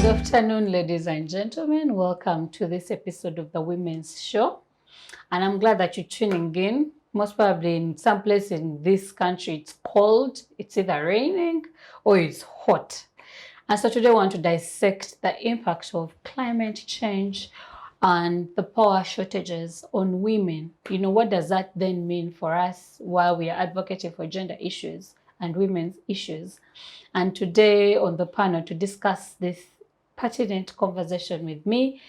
afternoon, ladies and gentlemen. Welcome to this episode of the Women's Show. And I'm glad that you're tuning in. Most probably in some place in this country, it's cold, it's either raining or it's hot. And so today I want to dissect the impact of climate change and the power shortages on women. You know, what does that then mean for us while we are advocating for gender issues and women's issues? And today on the panel to discuss this pertinent conversation with me,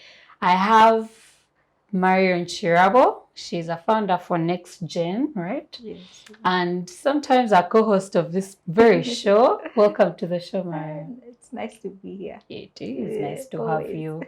I have Marion Kirabo. She's a founder for Next Gen, right? Yes. And sometimes a co-host of this very show. Welcome to the show, Marion. It's nice to be here. It is nice to always. have you.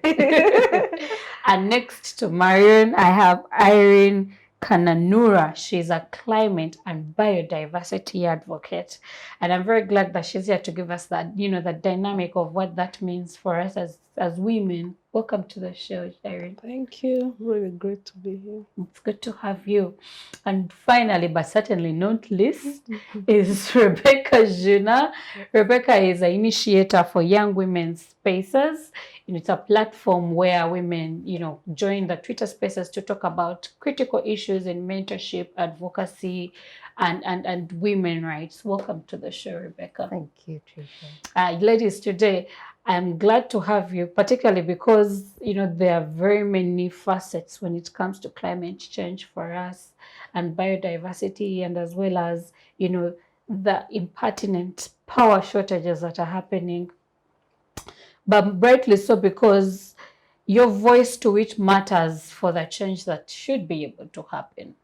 And next to Marion, I have Irene Kananura. She's a climate and biodiversity advocate. And I'm very glad that she's here to give us that, the dynamic of what that means for us as women. Welcome to the show, Irene. Thank you. Really great to be here. It's good to have you. And finally, but certainly not least, is Rebecca Juna. Rebecca is an initiator for Young Women's Spaces. It's a platform where women, join the Twitter spaces to talk about critical issues in mentorship, advocacy, and women rights. Welcome to the show, Rebecca. Thank you, Tricia. Ladies, today I'm glad to have you, particularly because, there are very many facets when it comes to climate change for us and biodiversity, and as well as, the impertinent power shortages that are happening. But rightly so, because your voice to it matters for the change that should be able to happen.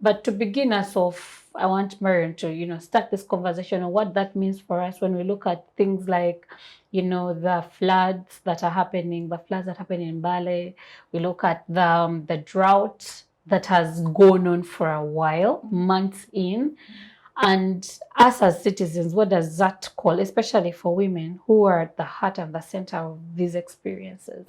But to begin us off, I want Marion to, start this conversation on what that means for us when we look at things like, the floods that happen in Bale. We look at the drought that has gone on for a while, months in. And us as citizens, what does that call, especially for women who are at the heart and the center of these experiences?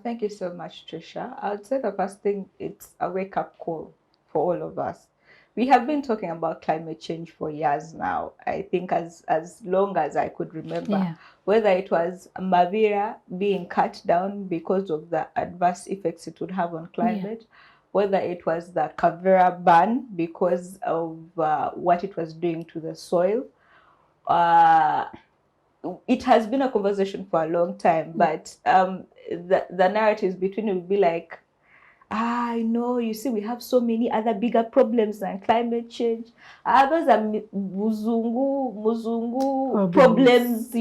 Thank you so much, Tricia. I would say the first thing, it's a wake-up call for all of us. We have been talking about climate change for years now, I think as long as I could remember, whether it was Mavira being cut down because of the adverse effects it would have on climate, whether it was the Kavera ban because of what it was doing to the soil. It has been a conversation for a long time, but the narratives between it would be like, I know, you see, we have so many other bigger problems than climate change. Those are muzungu problems,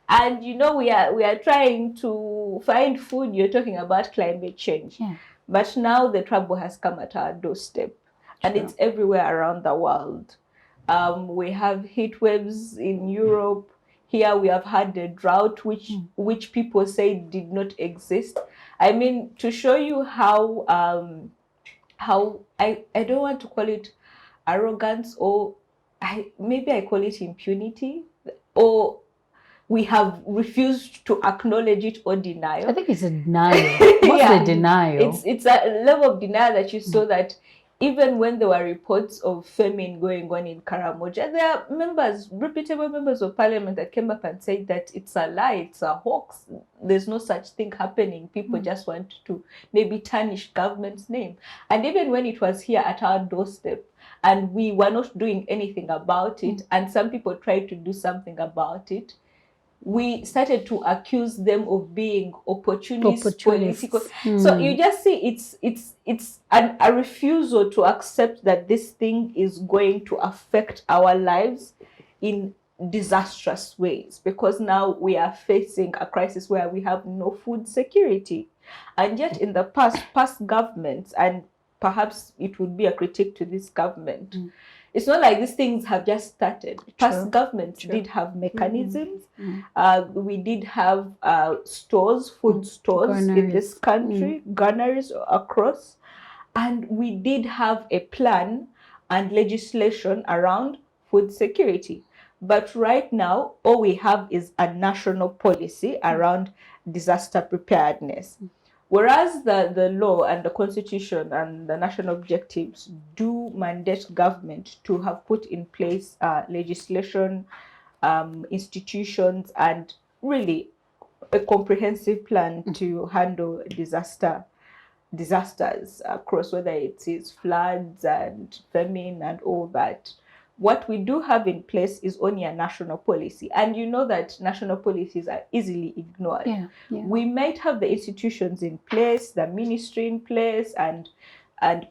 And we are trying to find food. You're talking about climate change. Yeah. But now the trouble has come at our doorstep, and it's everywhere around the world. We have heat waves in Europe. Here we have had a drought, which people say did not exist. I mean, to show you how I don't want to call it arrogance, or maybe I call it impunity, or we have refused to acknowledge it or denial. I think it's a denial. Mostly denial. It's a level of denial that you saw that even when there were reports of famine going on in Karamoja, there are reputable members of parliament that came up and said that it's a lie, it's a hoax. There's no such thing happening. People just want to maybe tarnish government's name. And even when it was here at our doorstep and we were not doing anything about it, and some people tried to do something about it, we started to accuse them of being opportunists. Political. So you just see it's a refusal to accept that this thing is going to affect our lives in disastrous ways, because now we are facing a crisis where we have no food security. And yet in the past governments, and perhaps it would be a critique to this government, it's not like these things have just started. Past governments did have mechanisms. We did have stores, food stores in this country, granaries across. And we did have a plan and legislation around food security. But right now, all we have is a national policy around disaster preparedness. Whereas the law and the constitution and the national objectives do mandate government to have put in place legislation, institutions, and really a comprehensive plan to handle disasters across, whether it is floods and famine and all that. What we do have in place is only a national policy, and you know that national policies are easily ignored. Yeah, yeah. We might have the institutions in place, the ministry in place, and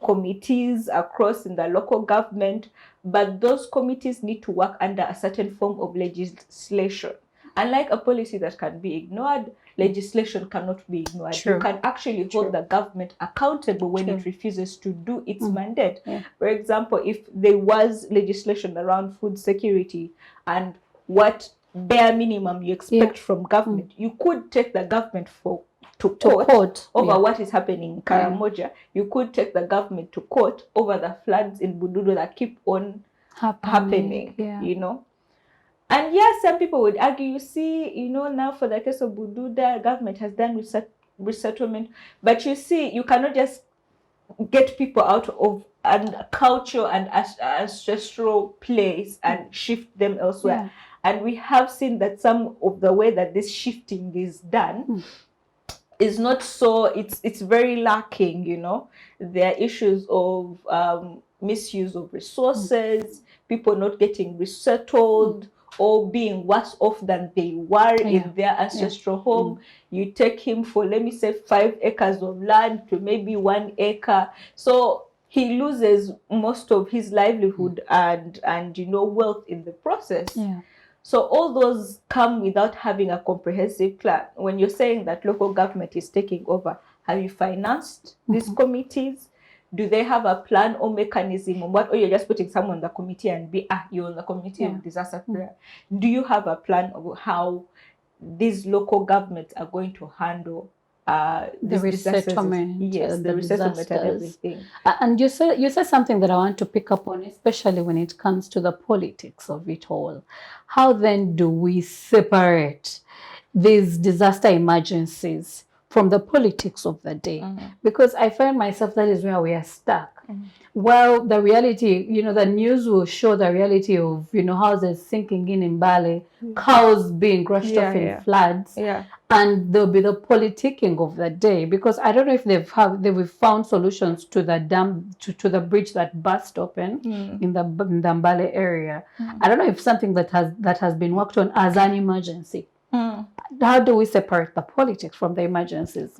committees across in the local government, but those committees need to work under a certain form of legislation. Unlike a policy that can be ignored, legislation cannot be ignored. True. You can actually hold the government accountable when it refuses to do its mandate. Yeah. For example, if there was legislation around food security and what bare minimum you expect from government, you could take the government to court over what is happening in Karamoja. You could take the government to court over the floods in Bududu that keep on happening, you know. And yes, some people would argue, you see, you know, now for the case of Bududa, government has done resettlement, but you see, you cannot just get people out of a culture and ancestral place and shift them elsewhere. And we have seen that some of the way that this shifting is done is not so, it's very lacking, you know. There are issues of misuse of resources, people not getting resettled, or being worse off than they were in their ancestral home. You take him for, let me say, 5 acres of land to maybe 1 acre. So he loses most of his livelihood and you know, wealth in the process. So all those come without having a comprehensive plan. When you're saying that local government is taking over, have you financed these committees? Do they have a plan or mechanism on what, or you're just putting someone on the committee and you're on the committee of disaster prayer? Do you have a plan of how these local governments are going to handle the resettlement? Yes, the resettlement and everything. And you said something that I want to pick up on, especially when it comes to the politics of it all. How then do we separate these disaster emergencies from the politics of the day? Because I find myself, that is where we are stuck. Well, the reality, you know, the news will show the reality of, you know, houses sinking in Bali, cows being crushed off in floods, and there'll be the politicking of the day. Because I don't know if they've found solutions to the dam, to the bridge that burst open in the Mbale area. I don't know if something that has been worked on as an emergency. How do we separate the politics from the emergencies?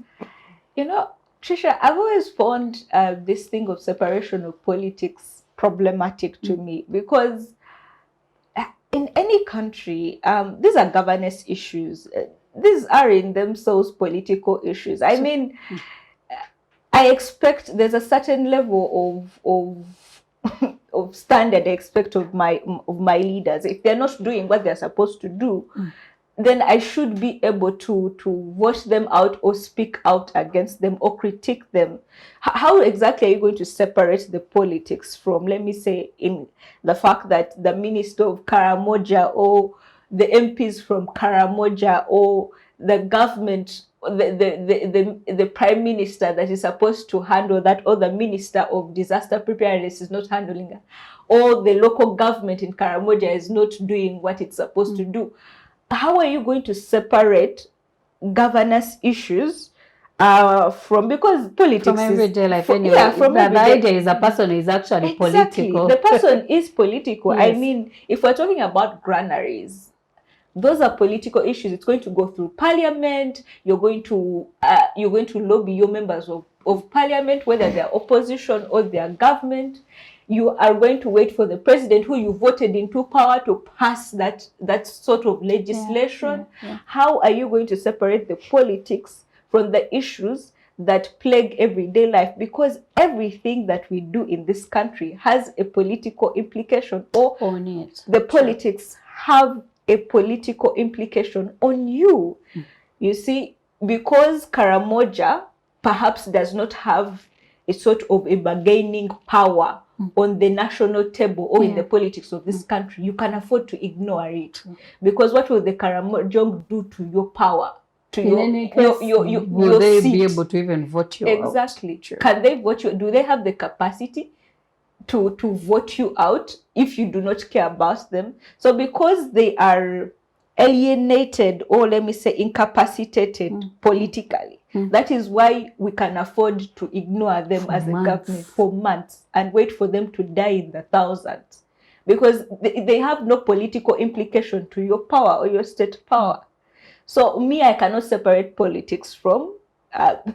You know, Tricia, I've always found this thing of separation of politics problematic to me, because in any country, these are governance issues. These are in themselves political issues. I mean, I expect there's a certain level of standard I expect of my leaders. If they're not doing what they're supposed to do, then I should be able to vote them out or speak out against them or critique them. How exactly are you going to separate the politics from, let me say, in the fact that the minister of Karamoja or the MPs from Karamoja or the government, the prime minister that is supposed to handle that, or the minister of disaster preparedness is not handling it, or the local government in Karamoja is not doing what it's supposed to do? How are you going to separate governance issues from, because politics from everyday life? From the idea is a person is actually political. The person is political. Yes. I mean, if we're talking about granaries, those are political issues. It's going to go through parliament. You're going to lobby your members of parliament, whether they're opposition or they're government. You are going to wait for the president who you voted into power to pass that sort of legislation. How are you going to separate the politics from the issues that plague everyday life? Because everything that we do in this country has a political implication, or on it. The politics have a political implication on you. You see, because Karamoja perhaps does not have a sort of a bargaining power on the national table or in the politics of this country, you can afford to ignore it. Because what will the Karamojong do to your power? In any case, will they be able to even vote you out? Exactly. Can they vote you? Do they have the capacity to vote you out if you do not care about them? So because they are alienated, or let me say incapacitated politically. That is why we can afford to ignore them as a government for months and wait for them to die in the thousands, because they have no political implication to your power or your state power. So me, I cannot separate politics from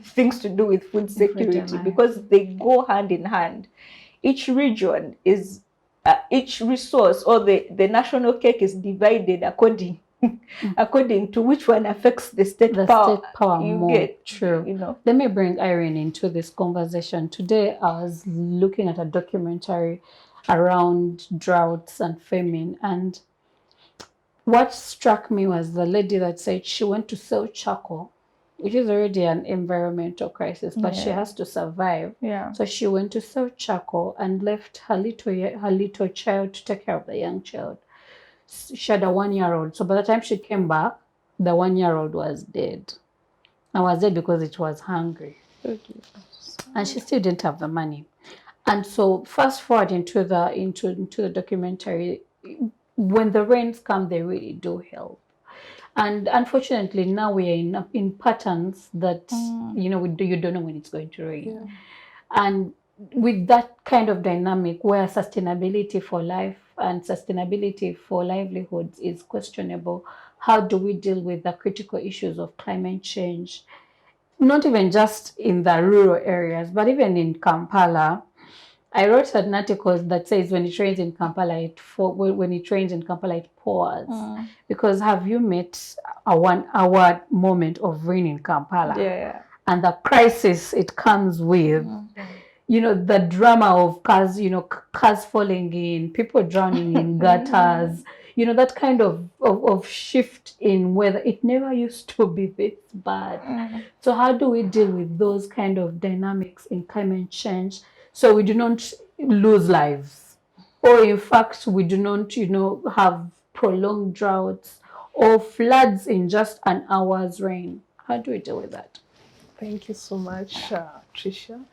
things to do with food security, because they go hand in hand. Each region is, each resource, or the national cake is divided according according to which one affects the state power. State power you more. get, True. you know. Let me bring Irene into this conversation. Today, I was looking at a documentary around droughts and famine, and what struck me was the lady that said she went to sell charcoal, which is already an environmental crisis, but she has to survive. Yeah. So she went to sell charcoal and left her little child to take care of the young child. She had a 1-year-old. So by the time she came back, the 1-year-old was dead. I was dead because it was hungry. And she still didn't have the money. And so fast forward into the documentary, when the rains come, they really do help. And unfortunately, now we are in patterns that, you don't know when it's going to rain. Yeah. And with that kind of dynamic where sustainability for life and sustainability for livelihoods is questionable, how do we deal with the critical issues of climate change? Not even just in the rural areas, but even in Kampala. I wrote an article that says when it rains in Kampala, it pours. Because have you met a 1-hour moment of rain in Kampala? Yeah. And the crisis it comes with, the drama of cars falling in, people drowning in gutters, that kind of shift in weather. It never used to be this bad. So how do we deal with those kind of dynamics in climate change so we do not lose lives? Or in fact, we do not, have prolonged droughts or floods in just an hour's rain. How do we deal with that? Thank you so much, Tricia.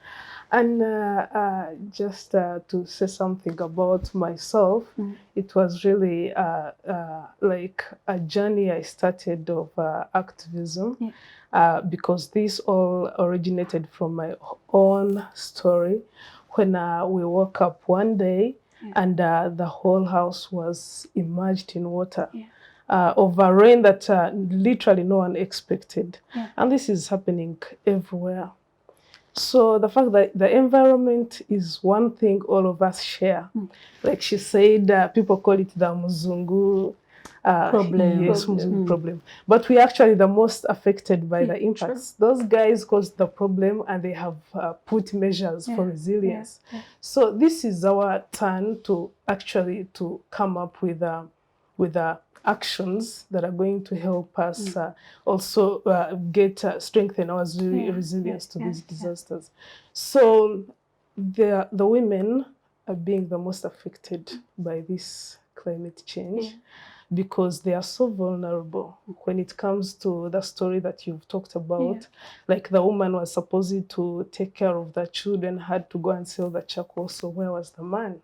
And just to say something about myself, it was really like a journey I started of activism, because this all originated from my own story. When we woke up one day and the whole house was immersed in water. Of a rain that literally no one expected. And this is happening everywhere. So the fact that the environment is one thing all of us share. Like she said, people call it the Muzungu Problem. Yes, Muzungu problem. But we are actually the most affected by the impacts. Those guys caused the problem and they have put measures for resilience. So this is our turn to actually to come up with actions that are going to help us also strengthen our resilience to these disasters. So the women are being the most affected by this climate change because they are so vulnerable when it comes to the story that you've talked about. Like the woman was supposed to take care of the children, had to go and sell the charcoal. So where was the man?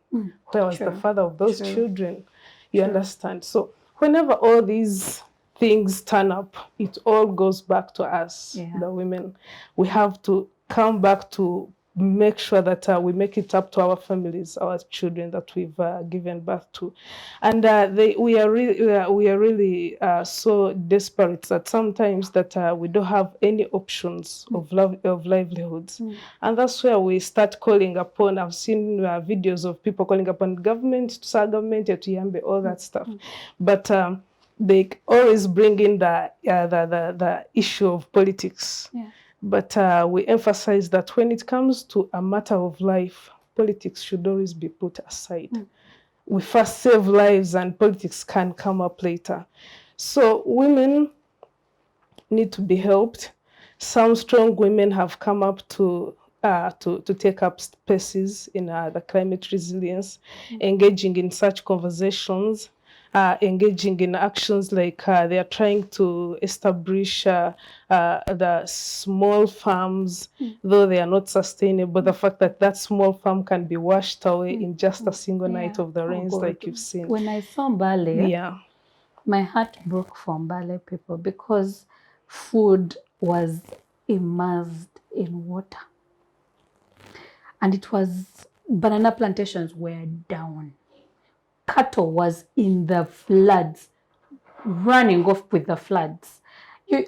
Where was the father of those children? You understand? So whenever all these things turn up, it all goes back to us, the women. We have to come back to make sure that we make it up to our families, our children that we've given birth to. And we are really so desperate that sometimes that we don't have any options of livelihoods. And that's where we start calling upon, I've seen videos of people calling upon government, government, all that stuff. But they always bring in the issue of politics. But we emphasize that when it comes to a matter of life, politics should always be put aside. We first save lives and politics can come up later. So women need to be helped. Some strong women have come up to take up spaces in the climate resilience, engaging in such conversations, engaging in actions like they are trying to establish the small farms, though they are not sustainable. The fact that that small farm can be washed away in just a single night of the rains, like you've seen. When I saw Bali, My heart broke for Mbale people because food was immersed in water. And it was, banana plantations were down. Cattle was in the floods, running off with the floods.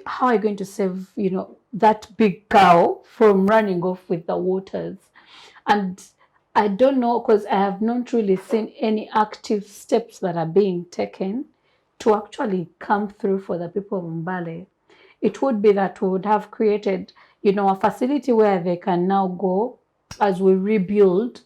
How are you going to save, that big cow from running off with the waters? And I don't know, because I have not really seen any active steps that are being taken to actually come through for the people of Mbale. It would be that we would have created, a facility where they can now go as we rebuild,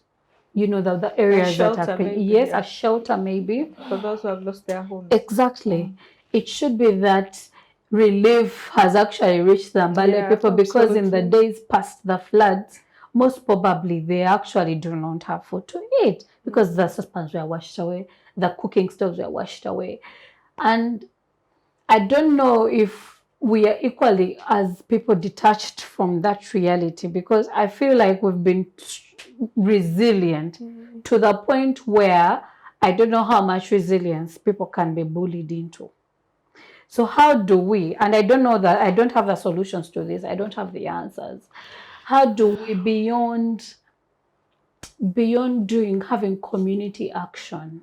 the areas that shelter have been, maybe, yes, yeah. a shelter maybe. For those who have lost their homes. Exactly. It should be that relief has actually reached the Mbale people, because in the days past the floods, most probably they actually do not have food to eat because the saucepans were washed away, the cooking stoves were washed away. And I don't know if we are equally as people detached from that reality, because I feel like we've been resilient to the point where I don't know how much resilience people can be bullied into. So how do we, and I don't know that, I don't have the solutions to this, I don't have the answers. How do we, beyond having community action,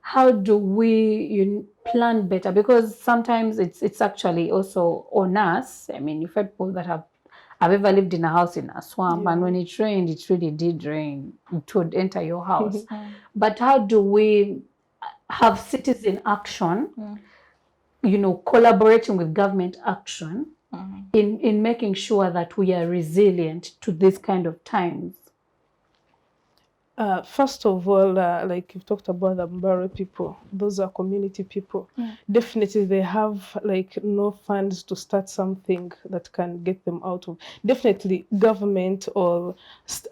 how do we plan better? Because sometimes it's actually also on us. I mean, you've heard people that have ever lived in a house in a swamp, and when it rained, it really did rain. It would enter your house. But how do we have citizen action, collaborating with government action in making sure that we are resilient to this kind of times? First of all, like you've talked about the Mbare people, those are community people. Definitely they have like no funds to start something that can get them out of. Definitely government or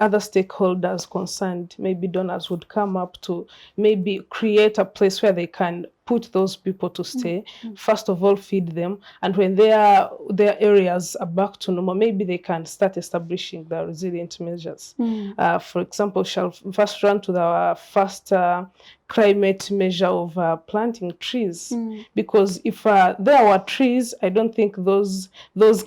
other stakeholders concerned, maybe donors would come up to maybe create a place where they can put those people to stay. First of all, feed them, and when their areas are back to normal, maybe they can start establishing the resilient measures. For example, shall first run to the first climate measure of planting trees, because if there were trees, I don't think those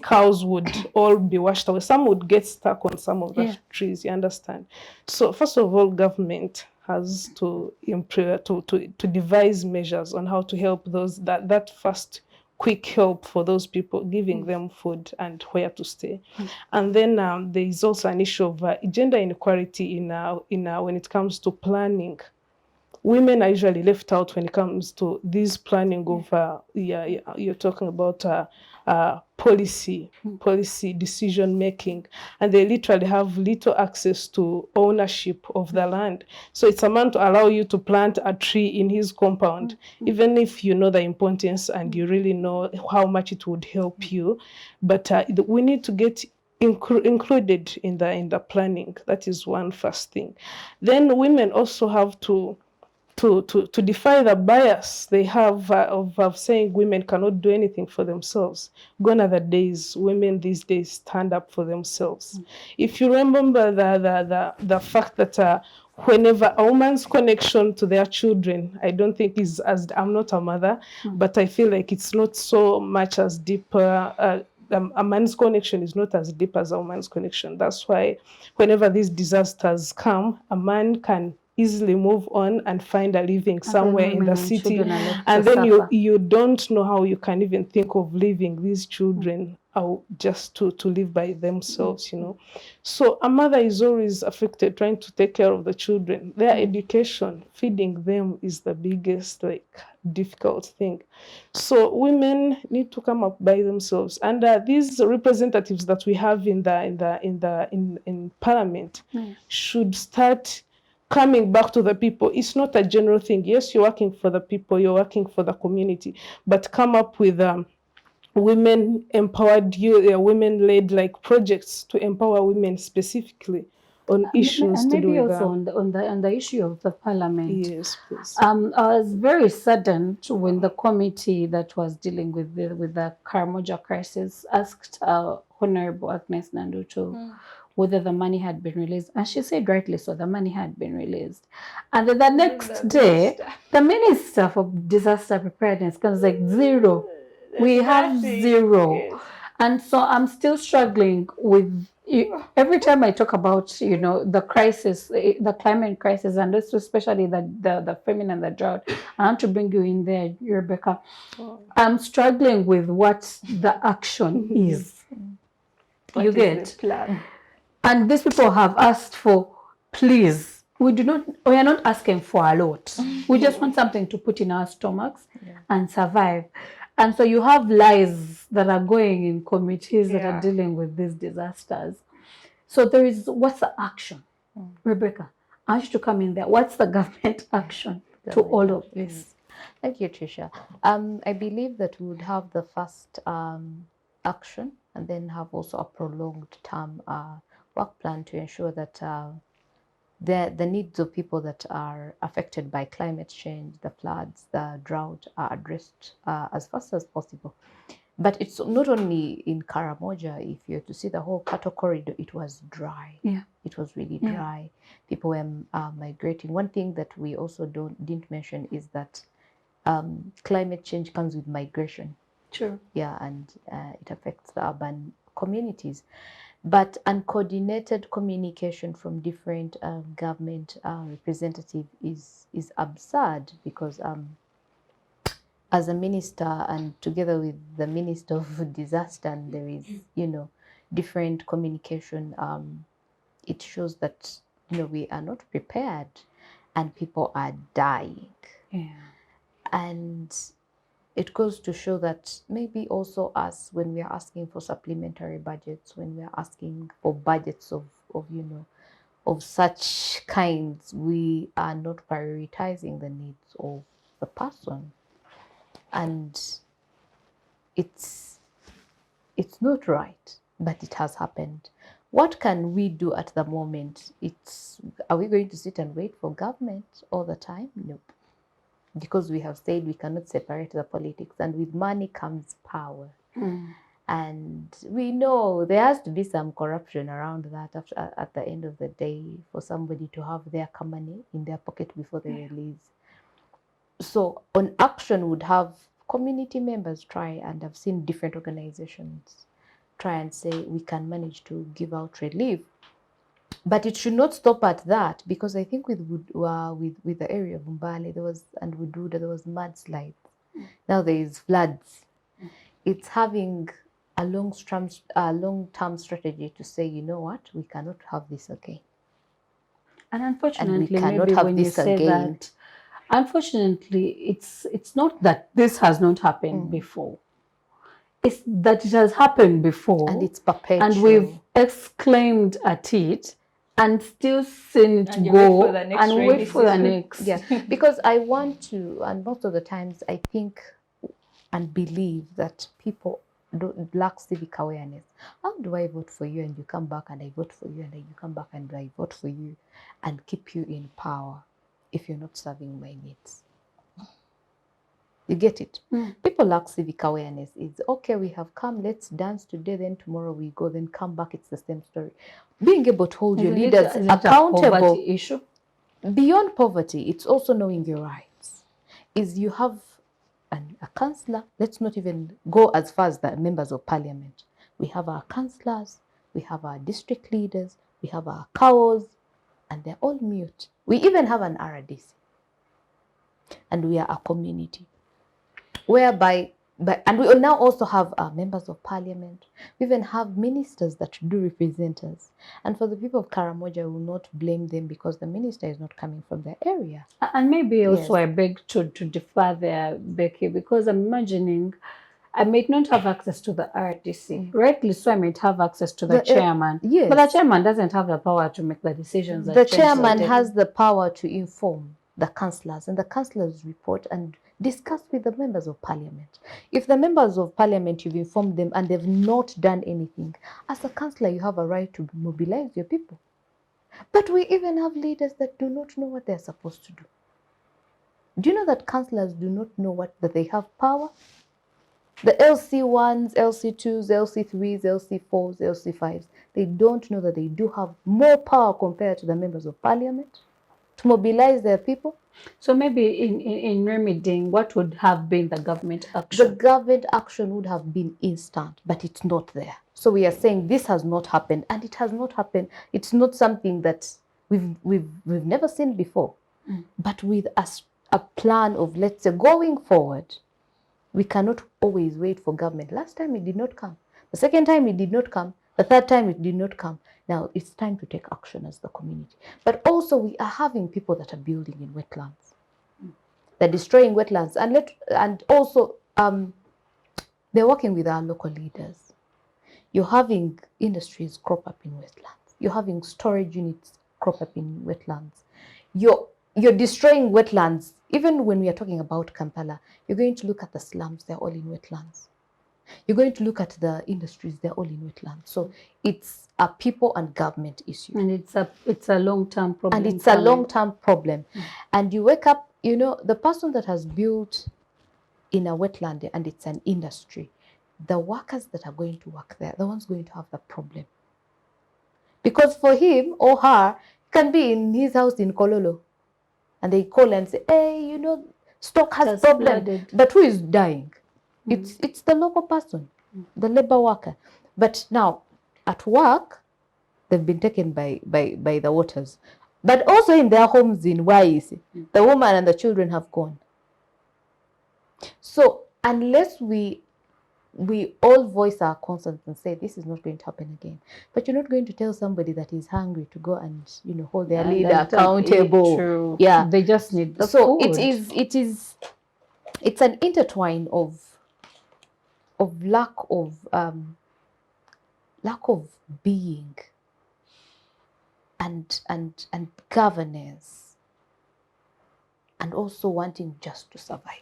cows would all be washed away. Some would get stuck on some of the trees, you understand? So first of all, government has to improve, to devise measures on how to help those, that first quick help for those people, giving them food and where to stay. And then there is also an issue of gender inequality in when it comes to planning. Women are usually left out when it comes to this planning of you're talking about policy decision making, and they literally have little access to ownership of the land. So it's a man to allow you to plant a tree in his compound, even if you know the importance and you really know how much it would help you, but we need to get included in the planning. That is one first thing. Then women also have to defy the bias they have of saying women cannot do anything for themselves. Gone are the days women these days stand up for themselves. If you remember the fact that whenever a woman's connection to their children, I don't think is as, I'm not a mother, but I feel like it's not so much as deep. A man's connection is not as deep as a woman's connection. That's why whenever these disasters come, a man can easily move on and find a living somewhere in the city, and then you don't know how you can even think of leaving these children out just to live by themselves, So a mother is always affected trying to take care of the children. Their education, feeding them is the biggest difficult thing. So women need to come up by themselves, and these representatives that we have in parliament should start coming back to the people. It's not a general thing. Yes, you're working for the people, you're working for the community, but come up with women empowered, women-led projects to empower women specifically on issues and to do maybe with also on the issue of the parliament. Yes, please. I was very saddened when the committee that was dealing with the Karamoja crisis asked Honorable Agnes Nandu to whether the money had been released. And she said rightly so, the money had been released. And then the next day, the Minister for Disaster Preparedness comes like zero. We have zero. Yes. And so I'm still struggling with every time I talk about, the crisis, the climate crisis, and this especially the famine and the drought. I want to bring you in there, Rebecca. I'm struggling with what the action is. What You is get the plan? And these people have asked for, please. We are not asking for a lot. We just want something to put in our stomachs and survive. And so you have lies that are going in committees that are dealing with these disasters. So what's the action? Rebecca, I want you to come in there. What's the government action to all of this? Thank you, Tricia. I believe that we would have the first action and then have also a prolonged term work plan to ensure that the needs of people that are affected by climate change, the floods, the drought are addressed as fast as possible. But it's not only in Karamoja. If you're to see the whole cattle corridor, it was dry. Yeah. It was really dry. People were migrating. One thing that we also didn't mention is that climate change comes with migration. Sure. Yeah, and it affects the urban communities. But uncoordinated communication from different government representatives is absurd, because as a minister and together with the Minister of Disaster, and there is, different communication, it shows that, we are not prepared and people are dying. Yeah. And it goes to show that maybe also us, when we are asking for supplementary budgets, when we are asking for budgets of such kinds, we are not prioritizing the needs of the person. And it's not right, but it has happened. What can we do at the moment? Are we going to sit and wait for government all the time? Nope. Because we have said we cannot separate the politics, and with money comes power. And we know there has to be some corruption around that at the end of the day, for somebody to have their money in their pocket before they release. So on action would have community members try, and I've seen different organizations try and say we can manage to give out relief. But it should not stop at that, because I think with the area of Mbale there was mudslides. Now there is floods. It's having a long-term strategy to say, you know what, we cannot have this again. And unfortunately, and we cannot maybe have when this you say again. that, unfortunately, it's not that this has not happened before. It's that it has happened before, and it's perpetual. And we've exclaimed at it and still seen it go and wait for the next. Yeah, because I want to, and most of the times I think and believe that people don't lack civic awareness. How do I vote for you and you come back and I vote for you and you come back and I vote for you and keep you in power if you're not serving my needs? You get it? People lack civic awareness. It's okay, we have come, let's dance today, then tomorrow we go, then come back, it's the same story. Being able to hold your leaders accountable. Poverty issue? Beyond poverty, it's also knowing your rights. Is you have a councillor, let's not even go as far as the members of parliament. We have our councillors, we have our district leaders, we have our cows, and they're all mute. We even have an RDC. And we are a community. Whereby, and we now also have members of parliament. We even have ministers that do represent us. And for the people of Karamoja, I will not blame them because the minister is not coming from their area. And maybe also I beg to defer there, Becky, because I'm imagining I might not have access to the RDC. Rightly so, I might have access to the chairman. Yes. But the chairman doesn't have the power to make the decisions. The chairman has the power to inform the councillors, and the councillors report and discuss with the members of parliament. If the members of parliament, you've informed them and they've not done anything, as a councillor, you have a right to mobilize your people. But we even have leaders that do not know what they're supposed to do. Do you know that councillors do not know that they have power? The LC1s, LC2s, LC3s, LC4s, LC5s, they don't know that they do have more power compared to the members of parliament to mobilize their people. So maybe in remedying, what would have been the government The action? government action would have been instant, but it's not there. So we are saying this has not happened, and it has not happened. It's not something that we've never seen before. But with a plan of, let's say, going forward, we cannot always wait for government. Last time it did not come. The second time it did not come. The third time it did not come. Now it's time to take action as the community. But also we are having people that are building in wetlands. They're destroying wetlands. And also they're working with our local leaders. You're having industries crop up in wetlands. You're having storage units crop up in wetlands. You're destroying wetlands. Even when we are talking about Kampala, you're going to look at the slums, they're all in wetlands. You're going to look at the industries, they're all in wetlands. So it's a people and government issue. And it's a long-term problem. And it's a long-term problem. And you wake up, the person that has built in a wetland and it's an industry, the workers that are going to work there, the ones going to have the problem. Because for him or her, can be in his house in Kololo. And they call and say, hey, stock has problem. Flooded. But who is dying? It's the local person, the labor worker. But now, at work, they've been taken by the waters. But also in their homes in Waisi, the woman and the children have gone. So unless we all voice our concerns and say this is not going to happen again, but you're not going to tell somebody that is hungry to go and hold their leader accountable. True. Yeah, They just need the so food. it's an intertwine of lack of being and governance, and also wanting just to survive.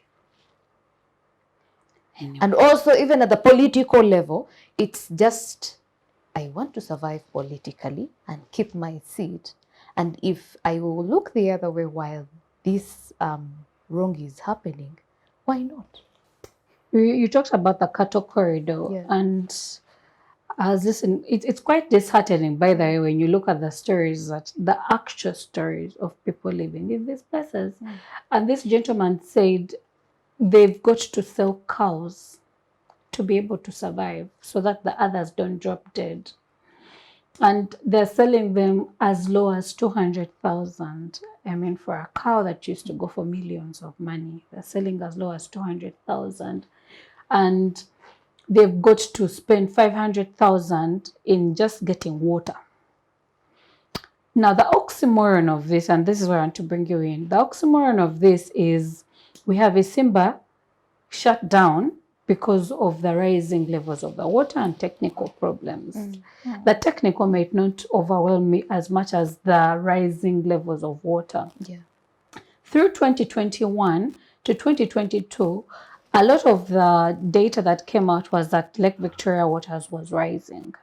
Anyway. And also, even at the political level, it's just, I want to survive politically and keep my seat. And if I will look the other way while this wrong is happening, why not? You talked about the cattle corridor, Yeah. and listen, it's quite disheartening, by the way, when you look at the stories, that the actual stories of people living in these places. And this gentleman said they've got to sell cows to be able to survive so that the others don't drop dead. And they're selling them as low as 200,000. I mean, for a cow that used to go for millions of money, they're selling as low as 200,000. And they've got to spend 500,000 in just getting water. Now, the oxymoron of this, and this is where I want to bring you in, the oxymoron of this is we have a Simba shut down because of the rising levels of the water and technical problems. The technical might not overwhelm me as much as the rising levels of water. Yeah. Through 2021 to 2022, a lot of the data that came out was that Lake Victoria waters was rising.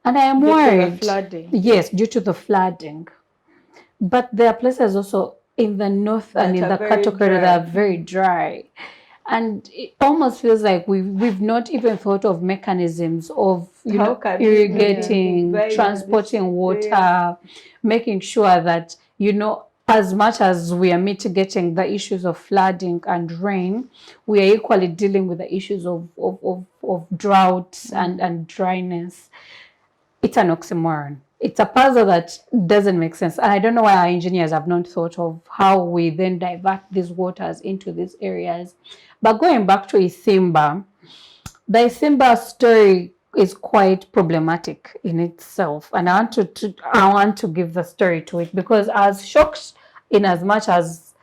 And I am Due to the worried. flooding. Yes, due to the flooding. But there are places also in the north and in That the are very cattle corridor that dry. are very dry. And it almost feels like we've not even thought of mechanisms of How can we irrigating, provide transporting this? water, making sure that as much as we are mitigating the issues of flooding and rain, we are equally dealing with the issues of drought and dryness. It's an oxymoron. It's a puzzle that doesn't make sense. And I don't know why our engineers have not thought of how we then divert these waters into these areas. But going back to Isimba, the Isimba story is quite problematic in itself. And I want to give the story to it because I was shocked in as much as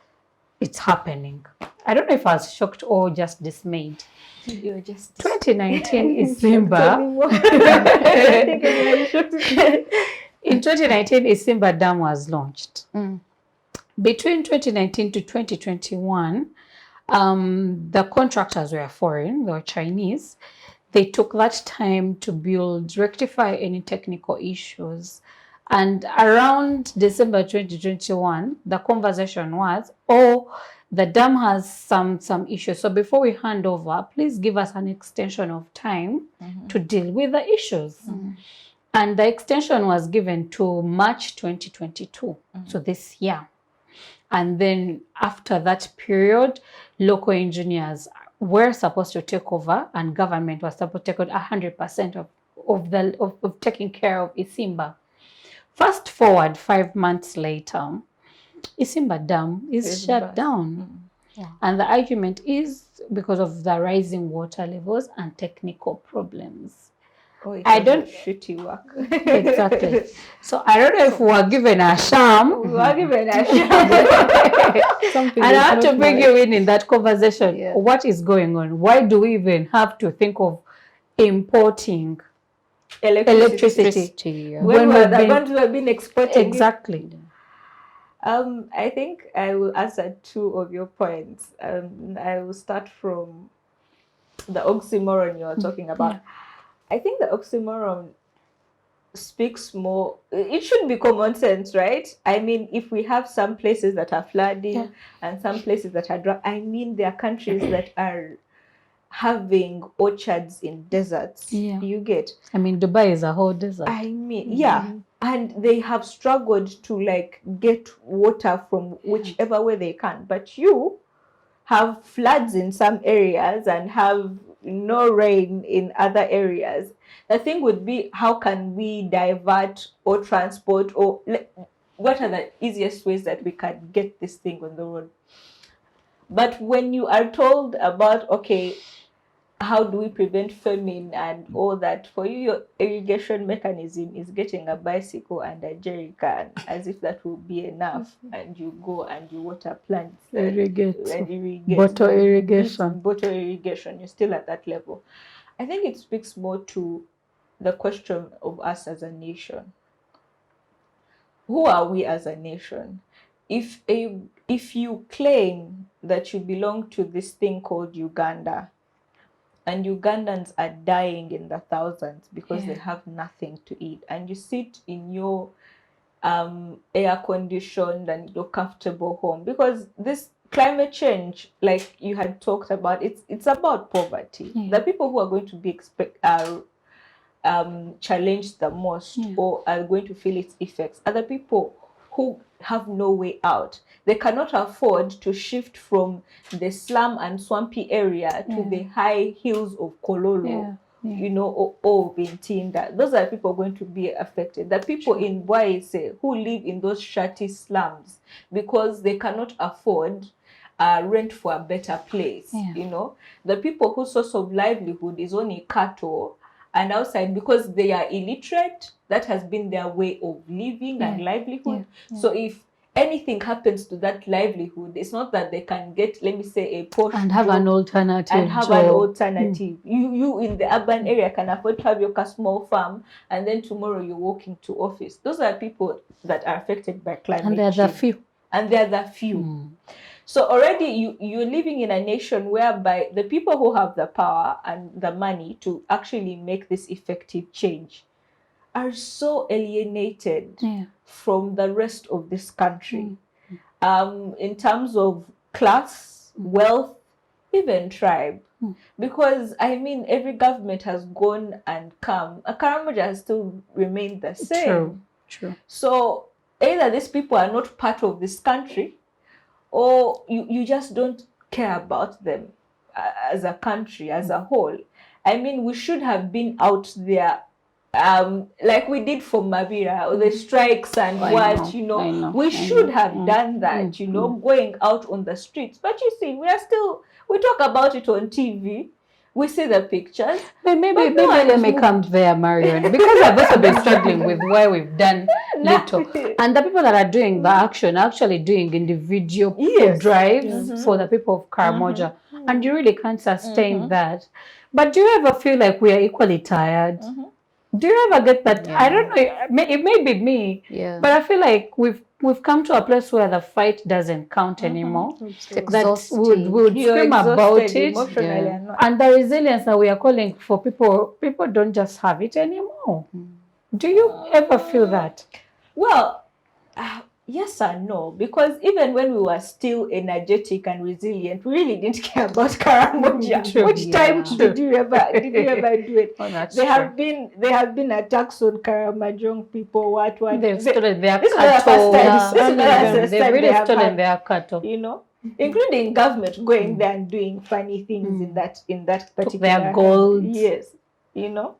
it's happening. I don't know if I was shocked or just dismayed. You're just 2019 Isimba. In 2019, Isimba Dam was launched. Between 2019 to 2021, the contractors were foreign, they were Chinese. They took that time to rectify any technical issues And around December 2021, the conversation was, oh, the dam has some issues. So before we hand over, please give us an extension of time to deal with the issues. And the extension was given to March 2022, so this year. And then after that period, local engineers were supposed to take over, and government was supposed to take over 100% of taking care of Isimba. Fast forward 5 months later, Isimba Dam is shut down. And the argument is because of the rising water levels and technical problems. I don't shitty work. Exactly. So I don't know if we were given a sham. We were given a sham. And I have to bring you in that conversation. Yeah. What is going on? Why do we even have to think of importing electricity when we're the ones who have been exporting? Exactly. I think I will answer 2 of your points. I will start from the oxymoron you are talking about. Yeah. I think the oxymoron speaks more, it should be common sense, right? I mean, if we have some places that are flooding and some places that are dry, I mean, there are countries that are having orchards in deserts. You get? I mean, Dubai is a whole desert. I mean, and they have struggled to like get water from whichever way they can. But you have floods in some areas and have no rain in other areas. The thing would be, how can we divert or transport, or what are the easiest ways that we can get this thing on the road? But when you are told about, okay, how do we prevent famine and all that, for you, your irrigation mechanism is getting a bicycle and a jerry can, as if that will be enough, and you go and you water plants and irrigate. Bottle irrigation. Bottle irrigation, you're still at that level. I think it speaks more to the question of us as a nation. Who are we as a nation? If you claim that you belong to this thing called Uganda, and Ugandans are dying in the thousands because they have nothing to eat, and you sit in your air-conditioned and your comfortable home, because this climate change, like you had talked about, it's about poverty. The people who are going to be challenged the most or are going to feel its effects are the people who have no way out. They cannot afford to shift from the slum and swampy area to the high hills of Kololo, you know, or Vintinda. Those are people going to be affected. The people in Bwaise who live in those shitty slums because they cannot afford rent for a better place, you know. The people whose source of livelihood is only cattle and outside because they are illiterate, that has been their way of living and livelihood. So if anything happens to that livelihood, it's not that they can get, let me say, a posh and have an alternative. And have an alternative. You in the urban area can afford to have your small farm, and then tomorrow you're walking to office. Those are people that are affected by climate change. And they're the few. And they're the few. So already you're living in a nation whereby the people who have the power and the money to actually make this effective change are so alienated from the rest of this country. In terms of class, wealth, even tribe. Because, I mean, every government has gone and come. Karamoja has still remained the same. True. So either these people are not part of this country, or you just don't care about them as a country, as a whole. I mean, we should have been out there like we did for Mabira, or the strikes and we should have done that, you know, going out on the streets. But you see, we talk about it on TV. We see the pictures. Maybe let me come there, Marion, because I've also been struggling with why we've done little. And the people that are doing the action are actually doing individual drives for the people of Karamoja. And you really can't sustain that. But do you ever feel like we are equally tired? Do you ever get that? I don't know. It may be me, but I feel like we've come to a place where the fight doesn't count anymore. That would scream about it, and the resilience that we are calling for, people don't just have it anymore. Do you ever feel that? Well, yes and no, because even when we were still energetic and resilient, we really didn't care about Karamoja. True. Which time Yeah. did you ever do it? Oh, that's There true. have been attacks on Karamojong people. What? They've stolen their This is not the cattle. first time. Yeah. This is not the first They've time really they have stolen had, their cattle. you know, including government going there and doing funny things in that Took particular their gold. Yes, you know,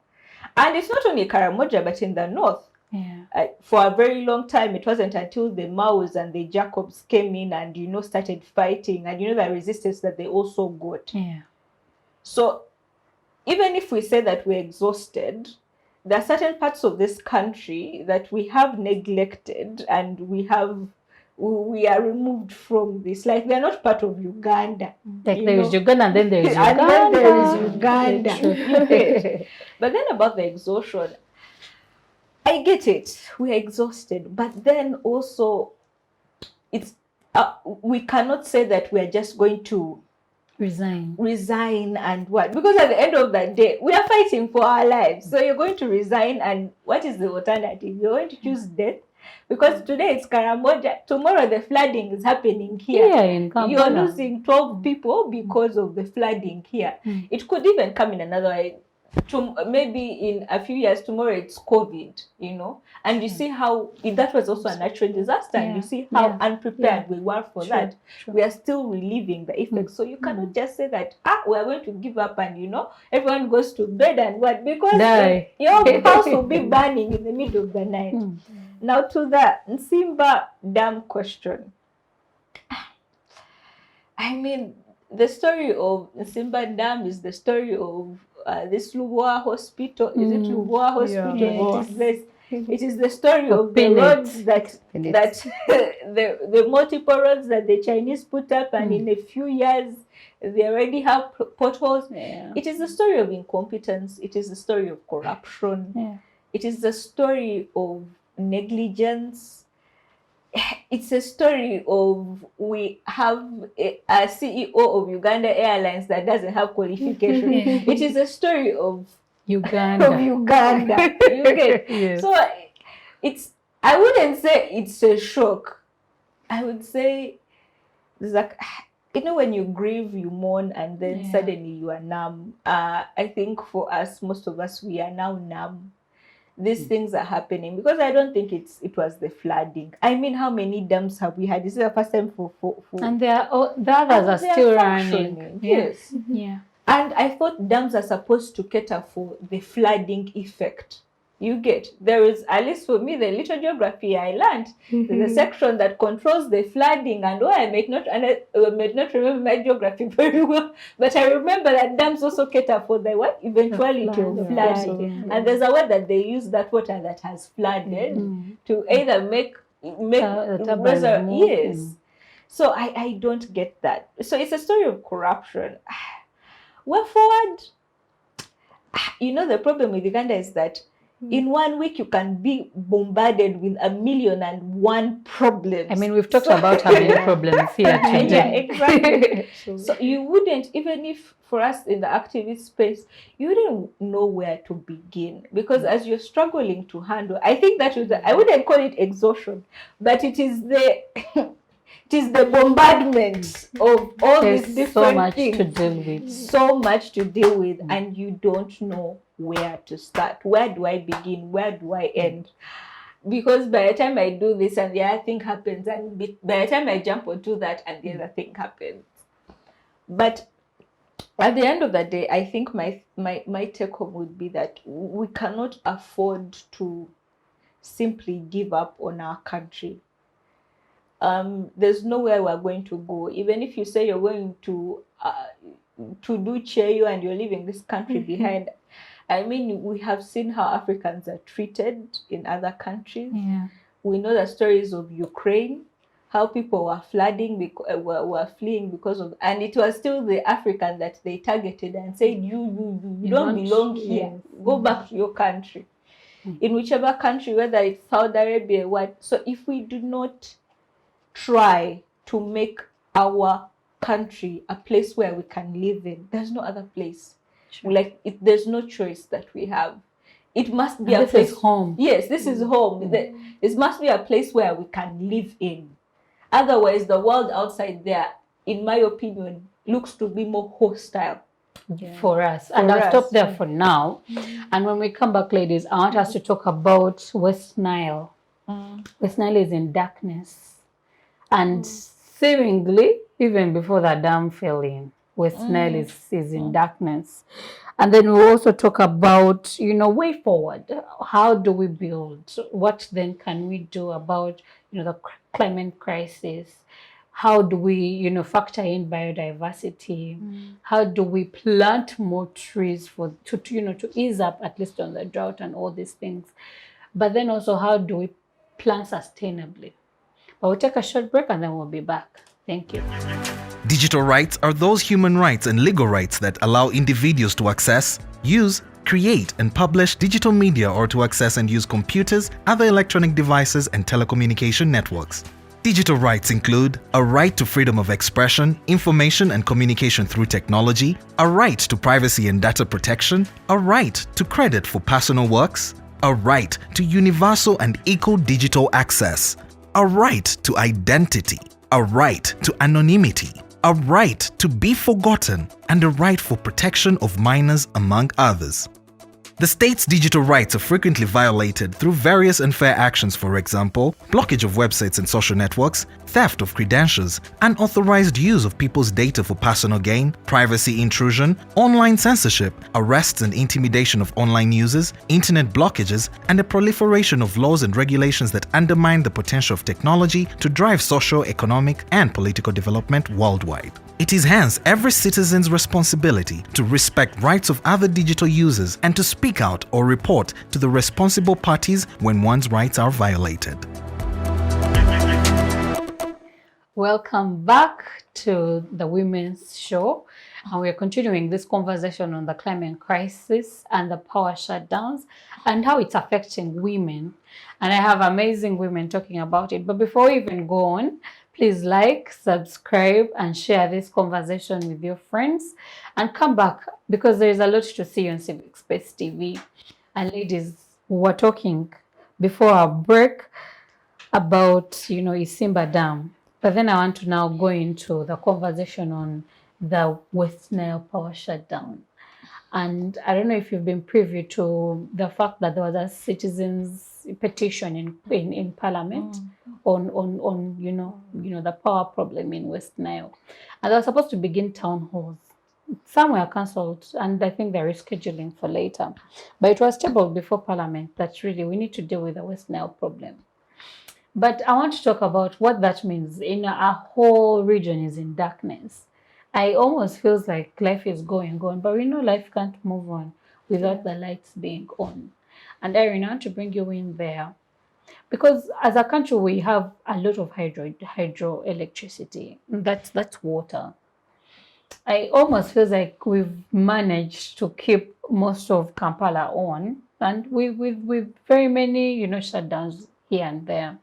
and it's not only Karamoja, but in the north. Yeah. For a very long time, it wasn't until the Maos and the Jacobs came in and, you know, started fighting, and, you know, the resistance that they also got. Yeah. So even if we say that we're exhausted, there are certain parts of this country that we have neglected, and we are removed from this. Like, they're not part of Uganda. Like there is Uganda and then there is And Uganda. then there is Uganda. True. But then about the exhaustion, I get it. We're exhausted, but then also, it's we cannot say that we're just going to resign and what, because at the end of the day, we are fighting for our lives. So you're going to resign, and what is the alternative? You're going to choose death, because today it's Karamoja, tomorrow the flooding is happening here. Yeah, in Kampala. You're losing 12 people because of the flooding here. It could even come in another way. Maybe in a few years, tomorrow it's COVID, you know, and you see how that was also a natural disaster, and you see how unprepared we were for that. We are still reliving the effects. So you cannot just say that, we're going to give up and, you know, everyone goes to bed and what, because your house will be burning in the middle of the night. Now, to the Nsimba Dam question, I mean, the story of Nsimba Dam is the story of this Lubowa Hospital. Is it Lubowa Hospital? Yeah. It is the story of the roads that the multiple roads that the Chinese put up, and in a few years they already have potholes. Yeah. It is the story of incompetence. It is the story of corruption. Yeah. It is the story of negligence. It's a story of, we have a CEO of Uganda Airlines that doesn't have qualification. It is a story of Uganda. You get? Yes. So I wouldn't say it's a shock. I would say there's like, you know, when you grieve, you mourn, and then suddenly you are numb. I think for us, most of us, we are now numb. These things are happening because I don't think it was the flooding. I mean, how many dams have we had? This is the first time for and the others are still running. Yes. Yeah. And I thought dams are supposed to cater for the flooding effect. You get, there is, at least for me, the little geography I learned, there's a section that controls the flooding, and I may not remember my geography very well, but I remember that dams also cater for the what? Eventuality of flooding. And there's a word that they use, that water that has flooded to either make yes. So I don't get that. So it's a story of corruption. We're forward. You know, the problem with Uganda is that in 1 week you can be bombarded with 1,000,001 problems. I mean, we've talked about how many problems here today. Yeah, exactly. So you wouldn't, even if for us in the activist space, you wouldn't know where to begin, because as you're struggling to handle, I think that I wouldn't call it exhaustion, but it is the it is the bombardment of all these different so much things. to deal with. So much to deal with, and you don't know where to start. Where do I begin? Where do I end? Because by the time I do this and the other thing happens, and by the time I jump onto that and the other thing happens. But at the end of the day, I think my take home would be that we cannot afford to simply give up on our country. There's nowhere we're going to go. Even if you say you're going to do Cheyo and you're leaving this country behind, I mean, we have seen how Africans are treated in other countries. Yeah. We know the stories of Ukraine, how people were were fleeing because of, and it was still the African that they targeted and said, you don't belong here. Go back to your country. In whichever country, whether it's Saudi Arabia, what. So if we do not try to make our country a place where we can live in, there's no other place. There's no choice that we have. it must be And a this place. is home. Yes, this is home. This must be a place where we can live in. Otherwise, the world outside there, in my opinion, looks to be more hostile for us. And I'll stop there for now. And when we come back, ladies, I want us to talk about West Nile. West Nile is in darkness. And seemingly, even before the dam fell in, West Nile is in darkness. And then we'll also talk about, way forward. How do we build? What then can we do about, the climate crisis? How do we, factor in biodiversity? How do we plant more trees to ease up at least on the drought and all these things? But then also, how do we plant sustainably? But we'll take a short break and then we'll be back. Thank you. Digital rights are those human rights and legal rights that allow individuals to access, use, create, and publish digital media or to access and use computers, other electronic devices, and telecommunication networks. Digital rights include a right to freedom of expression, information and communication through technology, a right to privacy and data protection, a right to credit for personal works, a right to universal and equal digital access, a right to identity, a right to anonymity, a right to be forgotten, and a right for protection of minors, among others. The state's digital rights are frequently violated through various unfair actions, for example, blockage of websites and social networks, theft of credentials, unauthorized use of people's data for personal gain, privacy intrusion, online censorship, arrests and intimidation of online users, internet blockages, and the proliferation of laws and regulations that undermine the potential of technology to drive social, economic, and political development worldwide. It is hence every citizen's responsibility to respect rights of other digital users and to speak out or report to the responsible parties when one's rights are violated. Welcome back to the Women's Show. And we're continuing this conversation on the climate crisis and the power shutdowns and how it's affecting women. And I have amazing women talking about it. But before we even go on, please like, subscribe, and share this conversation with your friends. And come back because there is a lot to see on Civic Space TV. And ladies, we were talking before our break about, Isimba Dam. But then I want to now go into the conversation on the West Nile power shutdown. And I don't know if you've been privy to the fact that there was a citizens petition in Parliament on the power problem in West Nile. And they were supposed to begin town halls. Some were cancelled, and I think they're rescheduling for later. But it was tabled before Parliament that really we need to deal with the West Nile problem. But I want to talk about what that means. Our whole region is in darkness. I almost feels like life is going on, but we know life can't move on without the lights being on. And Irene, I want to bring you in there. Because as a country, we have a lot of hydroelectricity. That's water. I almost feel like we've managed to keep most of Kampala on, and with very many, shutdowns here and there.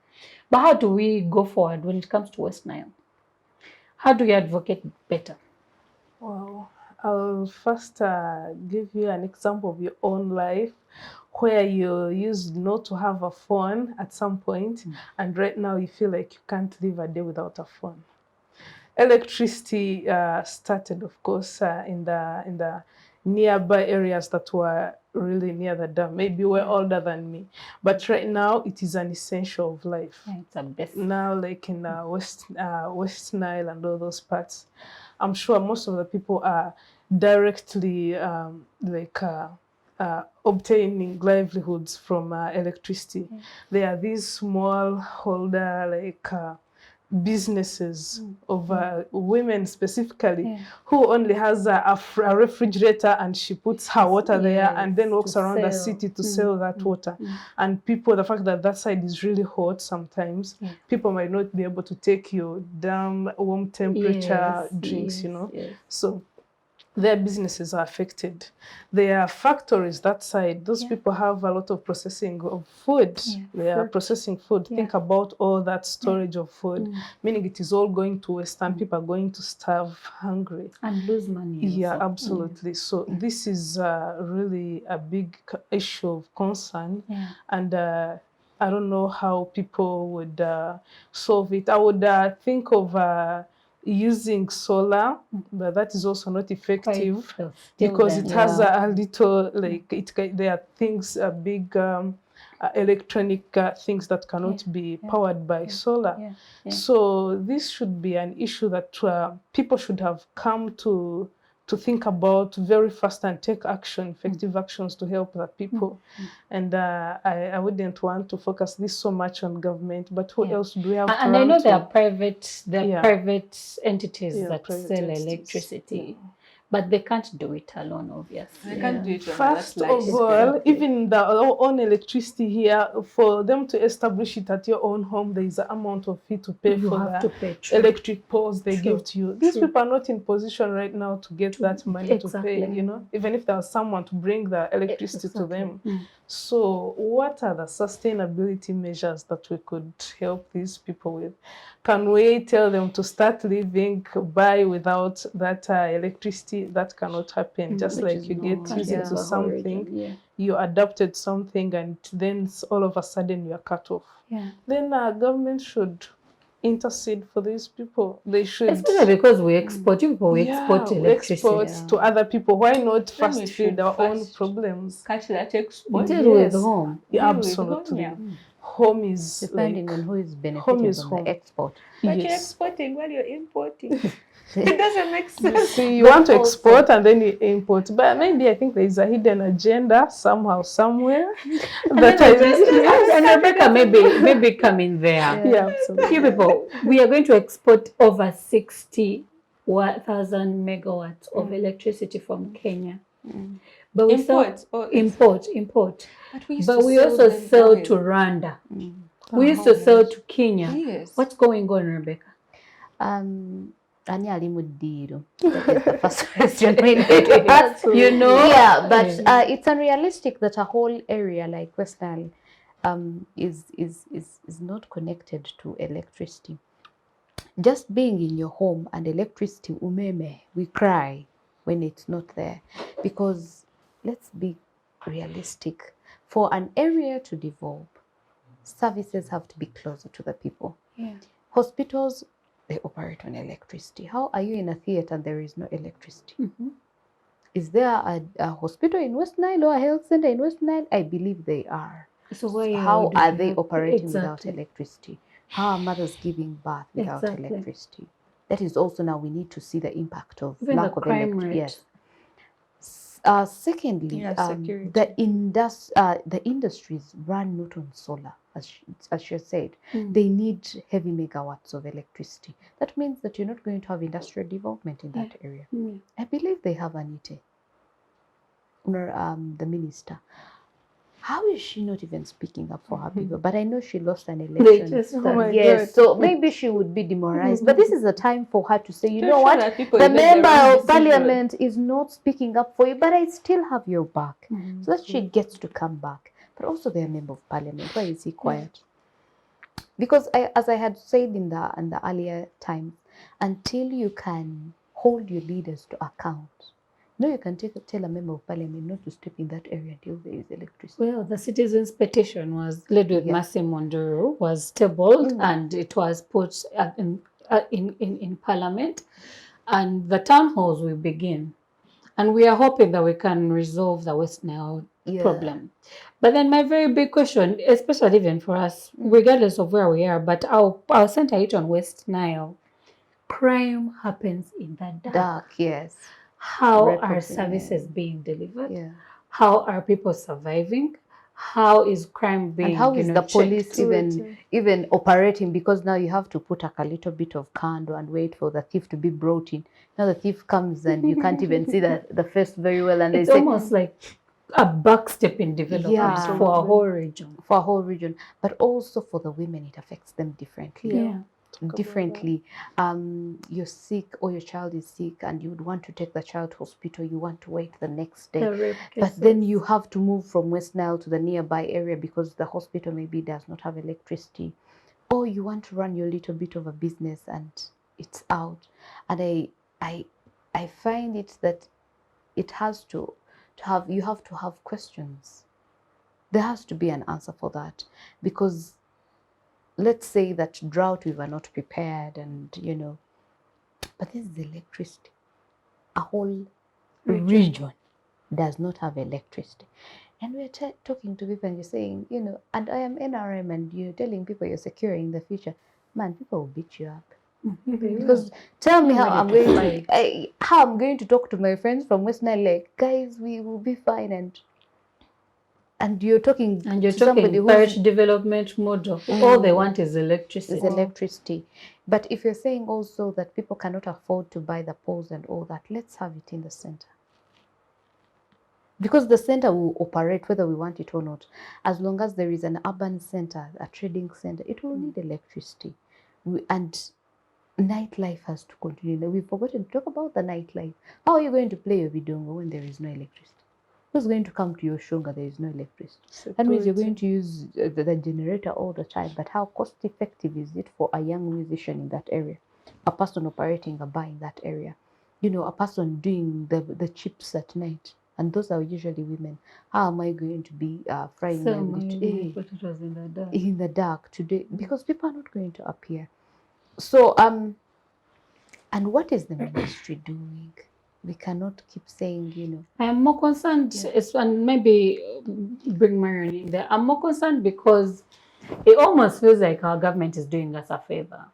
But how do we go forward when it comes to West Nile? How do you advocate better? Well, I'll first give you an example of your own life where you used not to have a phone at some point, and right now you feel like you can't live a day without a phone. Electricity started, of course, in the nearby areas that were really near the dam. Maybe you were older than me, but right now it is an essential of life. Yeah, it's a best. Now, like in West Nile and all those parts, I'm sure most of the people are directly obtaining livelihoods from electricity. There are these small holder businesses of women specifically who only has a refrigerator, and she puts her water there and then walks around the city to sell that water. And people, the fact that that side is really hot sometimes, people might not be able to take your damn warm temperature drinks, Yes. So their businesses are affected. Their factories, that side, those people have a lot of processing of food. They are processing food. Think about all that storage of food, meaning it is all going to waste and people are going to starve hungry. And lose money. Yeah, also. absolutely. So this is really a big issue of concern. And I don't know how people would solve it. I would think of using solar, but that is also not effective because it has a little, like, there are things, big electronic things that cannot be powered by solar. So this should be an issue that people should have come to think about very fast and take action, effective actions to help the people. And I wouldn't want to focus this so much on government, but who else do we have to And I know to? there are private entities that private sell entities. electricity. But they can't do it alone, obviously. They can't do it. First of all, even our own electricity here, for them to establish it at your own home, there is an amount of fee to pay for the electric poles they give to you. These people are not in position right now to get that money to pay, you know, even if there was someone to bring the electricity to them. So what are the sustainability measures that we could help these people with? Can we tell them to start living by without that electricity? That cannot happen. Just like you get used to something, you adapted something, and then all of a sudden you are cut off. Then government should intercede for these people. They should, especially because we export export electricity. We export to other people. Why not first feed our own problems? Catch that export. Deal with home. Absolutely. Home is depending on who is benefiting from the export. But you're exporting while you're importing. It doesn't make sense. See, you want to export and then you import, but maybe I think there is a hidden agenda somehow, somewhere. And Rebecca maybe come in there. Yeah, absolutely. Few people, we are going to export over 60,000 megawatts of electricity from Kenya. But we import. But we also sell to Rwanda. We used to sell to Kenya. Yes. What's going on, Rebecca? Ani ali mu ddiiro. That is the first question we need to ask. You know? Yeah, but it's unrealistic that a whole area like West Nile is not connected to electricity. Just being in your home and electricity, umeme, we cry when it's not there. Because let's be realistic. For an area to develop, services have to be closer to the people. Hospitals, they operate on electricity. How are you in a theater and there is no electricity? Is there a hospital in West Nile or a health center in West Nile? I believe they are. So how are they operating without electricity? How are mothers giving birth without electricity? That is also now we need to see the impact of lack of electricity. Yes. Secondly, the industries run not on solar, as she said. They need heavy megawatts of electricity. That means that you're not going to have industrial development in that area. I believe they have Anite, the minister. How is she not even speaking up for her people? But I know she lost an election. So maybe she would be demoralized. But this is a time for her to say, you know what, the member of parliament is not speaking up for you, but I still have your back. So that she gets to come back. But also the member of parliament, why is he quiet? Because as I had said in the earlier times, until you can hold your leaders to account, no, you can tell a member of parliament not to step in that area until there is electricity. Well, the citizens' petition was led with Mercy Mondoro, was tabled, and it was put in parliament, and the town halls will begin. And we are hoping that we can resolve the West Nile problem. But then my very big question, especially even for us, regardless of where we are, but I'll center it on West Nile. Crime happens in the dark. Yes. How are services being delivered? How are people surviving? How is crime being, and how is the police checked? even operating? Because now you have to put a little bit of candle and wait for the thief to be brought in. Now the thief comes and you can't even see the face very well. And it's almost like a backstep in development for a whole region. For a whole region. But also for the women, it affects them differently. differently. You're sick or your child is sick and you would want to take the child to hospital, you want to wait the next day. The rape But then cases. you have to move from West Nile to the nearby area because the hospital maybe does not have electricity. Or you want to run your little bit of a business and it's out. And I find it that it has to have, you have to have questions. There has to be an answer for that, because let's say that drought, we were not prepared, and but this is electricity. A whole region does not have electricity. And we're talking to people and you're saying, and I am NRM, and you're telling people you're securing the future. Man, people will beat you up. Because tell me how I'm going to talk to my friends from West Nile, like, guys, we will be fine, and you're talking to somebody who's parish development model. All they want is electricity. But if you're saying also that people cannot afford to buy the poles and all that, let's have it in the center. Because the center will operate whether we want it or not. As long as there is an urban center, a trading center, it will need electricity. And nightlife has to continue. We've forgotten to talk about the nightlife. How are you going to play your bidongo when there is no electricity? Who's going to come to your shunga? There is no electricity. That means you're going to use the generator all the time. But how cost effective is it for a young musician in that area? A person operating a bar in that area? A person doing the chips at night? And those are usually women. How am I going to be frying potatoes in the dark today? Because people are not going to appear. So, and what is the ministry doing? We cannot keep saying, I'm more concerned, and maybe bring Marion in there. I'm more concerned because it almost feels like our government is doing us a favor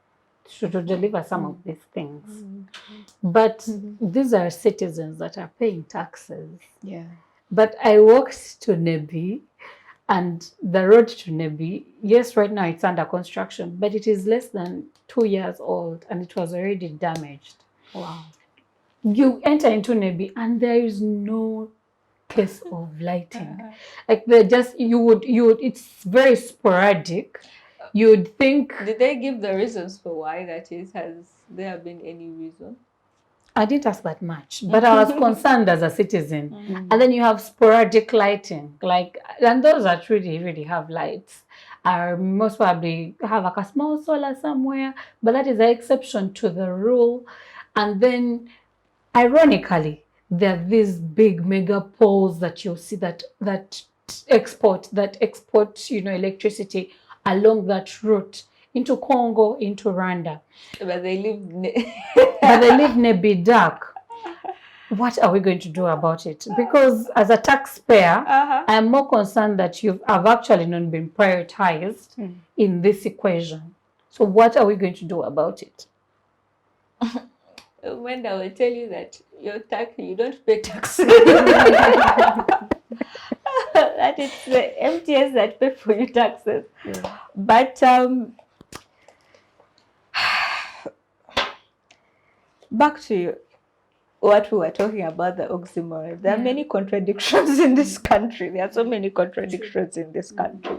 to deliver some of these things. But these are citizens that are paying taxes. Yeah. But I walked to Nebi, and the road to Nebi, yes, right now it's under construction, but it is less than 2 years old and it was already damaged. Wow. You enter into Nebi and there is no case of lighting. Like you would, it's very sporadic. You'd think. Did they give the reasons for why that is? Has there been any reason? I didn't ask that much, but I was concerned as a citizen. And then you have sporadic lighting, and those that really have lights are most probably have like a small solar somewhere, but that is an exception to the rule. And then, ironically, there are these big mega poles that you'll see that export electricity along that route into Congo, into Rwanda. But they live Nebi dark. What are we going to do about it? Because as a taxpayer, I'm more concerned that have actually not been prioritized in this equation. So what are we going to do about it? When I will tell you that you don't pay tax. That it's the MTS that pay for your taxes. Yeah. But back to what we were talking about, the oxymoron. There are many contradictions in this country. There are so many contradictions in this country.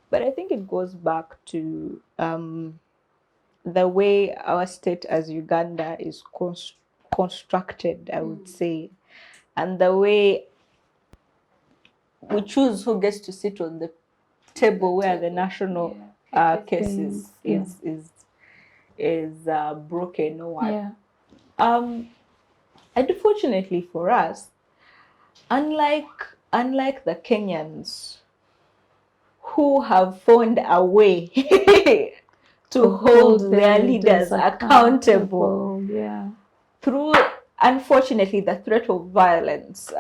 But I think it goes back to the way our state as Uganda is constructed, I would say, and the way we choose who gets to sit on the table where the national cases is broken or what. Yeah. Unfortunately for us, unlike the Kenyans who have found a way to hold their leaders accountable through, unfortunately, the threat of violence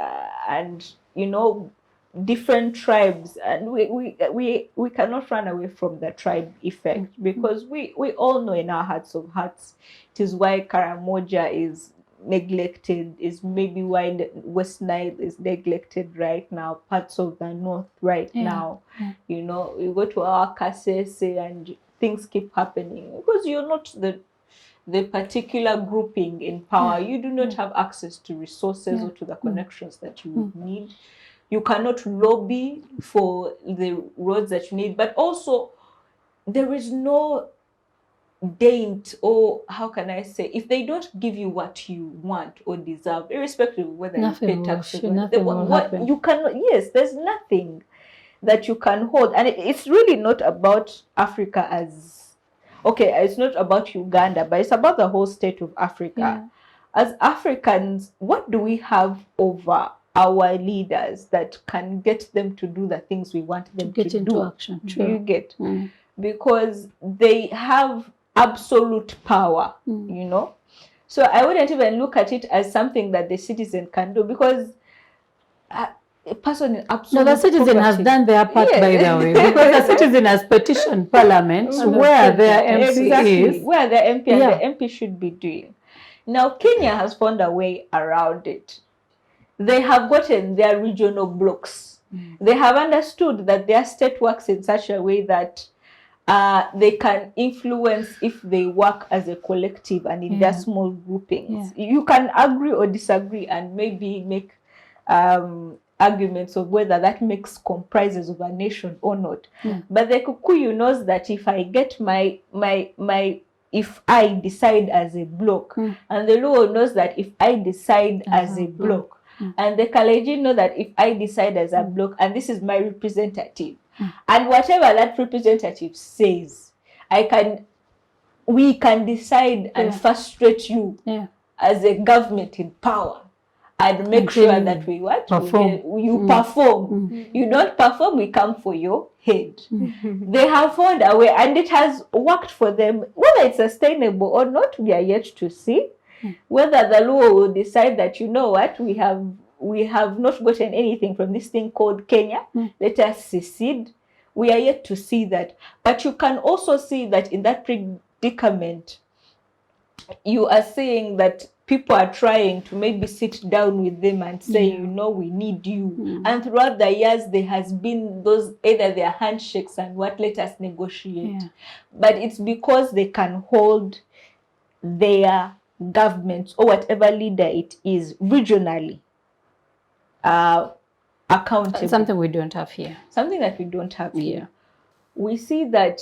and different tribes, and we cannot run away from the tribe effect, because we all know in our hearts of hearts it is why Karamoja is neglected, is maybe why West Nile is neglected right now, parts of the north right now. We go to our Kasese and things keep happening because you're not the particular grouping in power. You do not have access to resources or to the connections that you would need. You cannot lobby for the roads that you need, but also there is no dain't, or how can I say, if they don't give you what you want or deserve, irrespective of whether Nothing you pay will taxes, sh- nothing will what happen. you cannot, yes, there's nothing that you can hold. And it's really not about Africa as, okay, it's not about Uganda, but it's about the whole state of Africa. Yeah. As Africans, what do we have over our leaders that can get them to do the things we want them to Get into do? action. Do True. you get? Mm. Because they have absolute power, Mm. you know. So I wouldn't even look at it as something that the citizen can do, because a person in absolute No, the citizen has poverty, done their part, Yes. by the way, because the citizen has petitioned Parliament where their MP exactly is. where the MP and Yeah. the MP should be doing. Now Kenya has found a way around it. They have gotten their regional blocks. They have understood that their state works in such a way that they can influence if they work as a collective and in their small groupings. You can agree or disagree and maybe make arguments of whether that makes comprises of a nation or not. But the Kikuyu knows that if I get if I decide as a bloc, and the Luo knows that if I decide as a bloc, and the Kalenjin know that if I decide as a bloc, and this is my representative, and whatever that representative says, we can decide and frustrate you as a government in power, and make sure that we perform. You perform. You don't perform, we come for your head. They have found a way, and it has worked for them. Whether it's sustainable or not, we are yet to see. Whether the law will decide that, you know what, we have not gotten anything from this thing called Kenya, let us secede. We are yet to see that. But you can also see that in that predicament, you are saying that people are trying to maybe sit down with them and say, you know, we need you. And throughout the years, there has been those, either their handshakes and what, let us negotiate. But it's because they can hold their governments or whatever leader it is regionally accountable. Something we don't have here. Something that we don't have here. We see that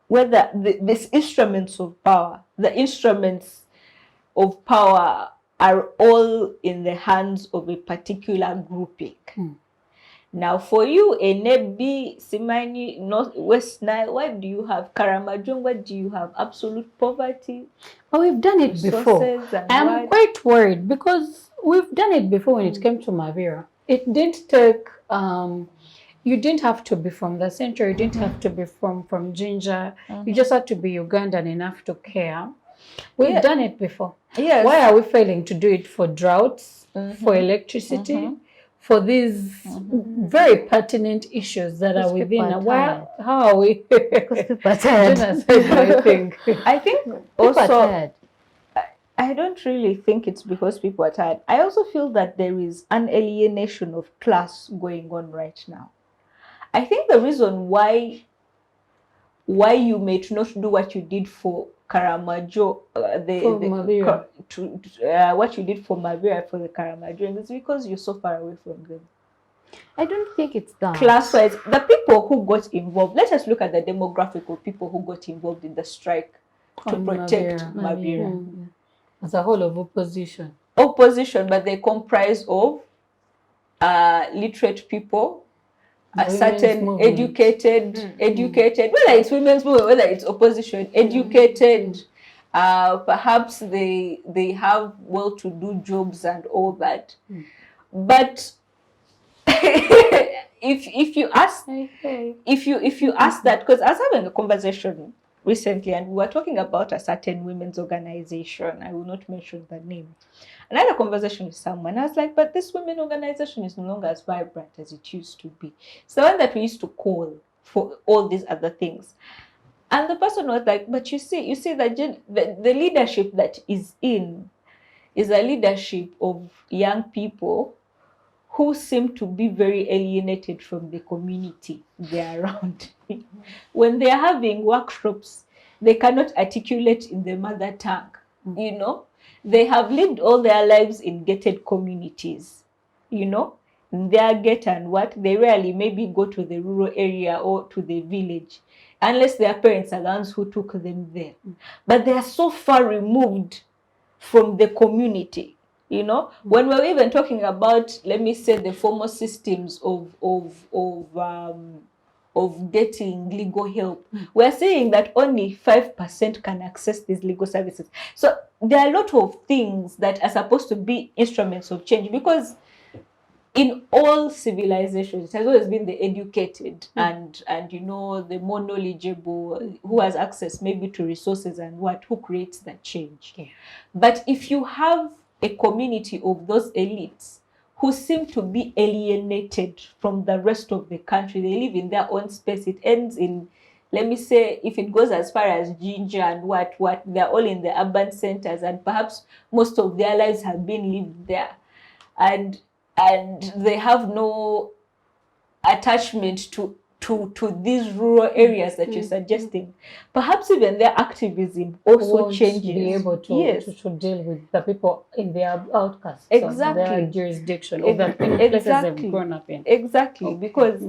whether these instruments of power, the instruments of power are all in the hands of a particular grouping. Now, for you, Enebi, Simani, North West Nile, what do you have? Karamajong, what do you have? Absolute poverty? Oh, we've done it before. I'm quite worried because we've done it before when it came to Mavira. It didn't take, you didn't have to be from the center, you didn't have to be from Ginger, you just had to be Ugandan enough to care. We've done it before. Yes. Why are we failing to do it for droughts, for electricity, for these very pertinent issues that are within? How are we? Because people are tired. I think also, I don't really think it's because people are tired. I also feel that there is an alienation of class going on right now. I think the reason why you may not do what you did for Karamajo, what you did for Mavira for the Karamajo, is because you're so far away from them. I don't think it's that. Class-wise, the people who got involved, let us look at the demographic of people who got involved in the strike to protect Mavira. As a whole of opposition. Opposition, but they comprise of literate people, a certain educated, whether it's women's movement, whether it's opposition, educated, perhaps they have well-to-do jobs and all that. But if you ask that, because I was having a conversation recently and we were talking about a certain women's organization, I will not mention the name. And I had a conversation with someone. I was like, but this women organization is no longer as vibrant as it used to be. It's the one that we used to call for all these other things. And the person was like, but you see that the leadership that is in is a leadership of young people who seem to be very alienated from the community they're around. When they're having workshops, they cannot articulate in the mother tongue, you know. They have lived all their lives in gated communities, you know. In their gate and what, they rarely maybe go to the rural area or to the village. unless their parents are the ones who took them there. But they are so far removed from the community, you know. When we're even talking about, let me say, the formal systems of getting legal help, we're saying that only 5% can access these legal services. So there are a lot of things that are supposed to be instruments of change, because in all civilizations, it has always been the educated and you know, the more knowledgeable, who has access maybe to resources and who creates that change. Yeah. But if you have a community of those elites who seem to be alienated from the rest of the country, they live in their own space. It ends in, let me say, if it goes as far as Ginger and what, they're all in the urban centers, and perhaps most of their lives have been lived there. And they have no attachment to these rural areas that you're suggesting. Perhaps even their activism also won't changes. be able to deal with the people in their outcasts, Exactly. of their jurisdiction, or the places they've grown up in. Exactly, Okay. because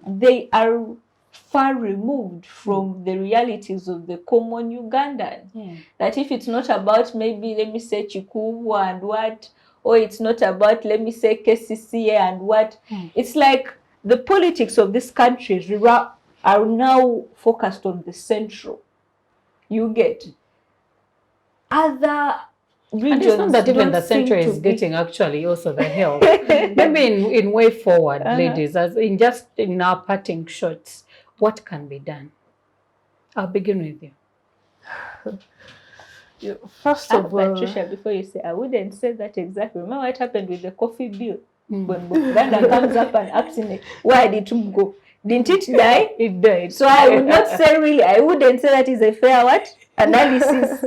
they are far removed from the realities of the common Ugandan. Yeah. That if it's not about, maybe, let me say, Chikuvu and what, or it's not about, let me say, KCCA and what, it's like the politics of this country are now focused on the central. You get other regions. And it's not that even the seem centre to is be getting actually also the help. Maybe in way forward, ladies, as in our parting shots, what can be done? I'll begin with you. Yeah, first of all, Tricia, before you say, I wouldn't say that exactly. Remember what happened with the coffee bill? When Brandon comes up and asks me, where did it go? Didn't it die? It died. So I would not say, really, I wouldn't say that is a fair analysis.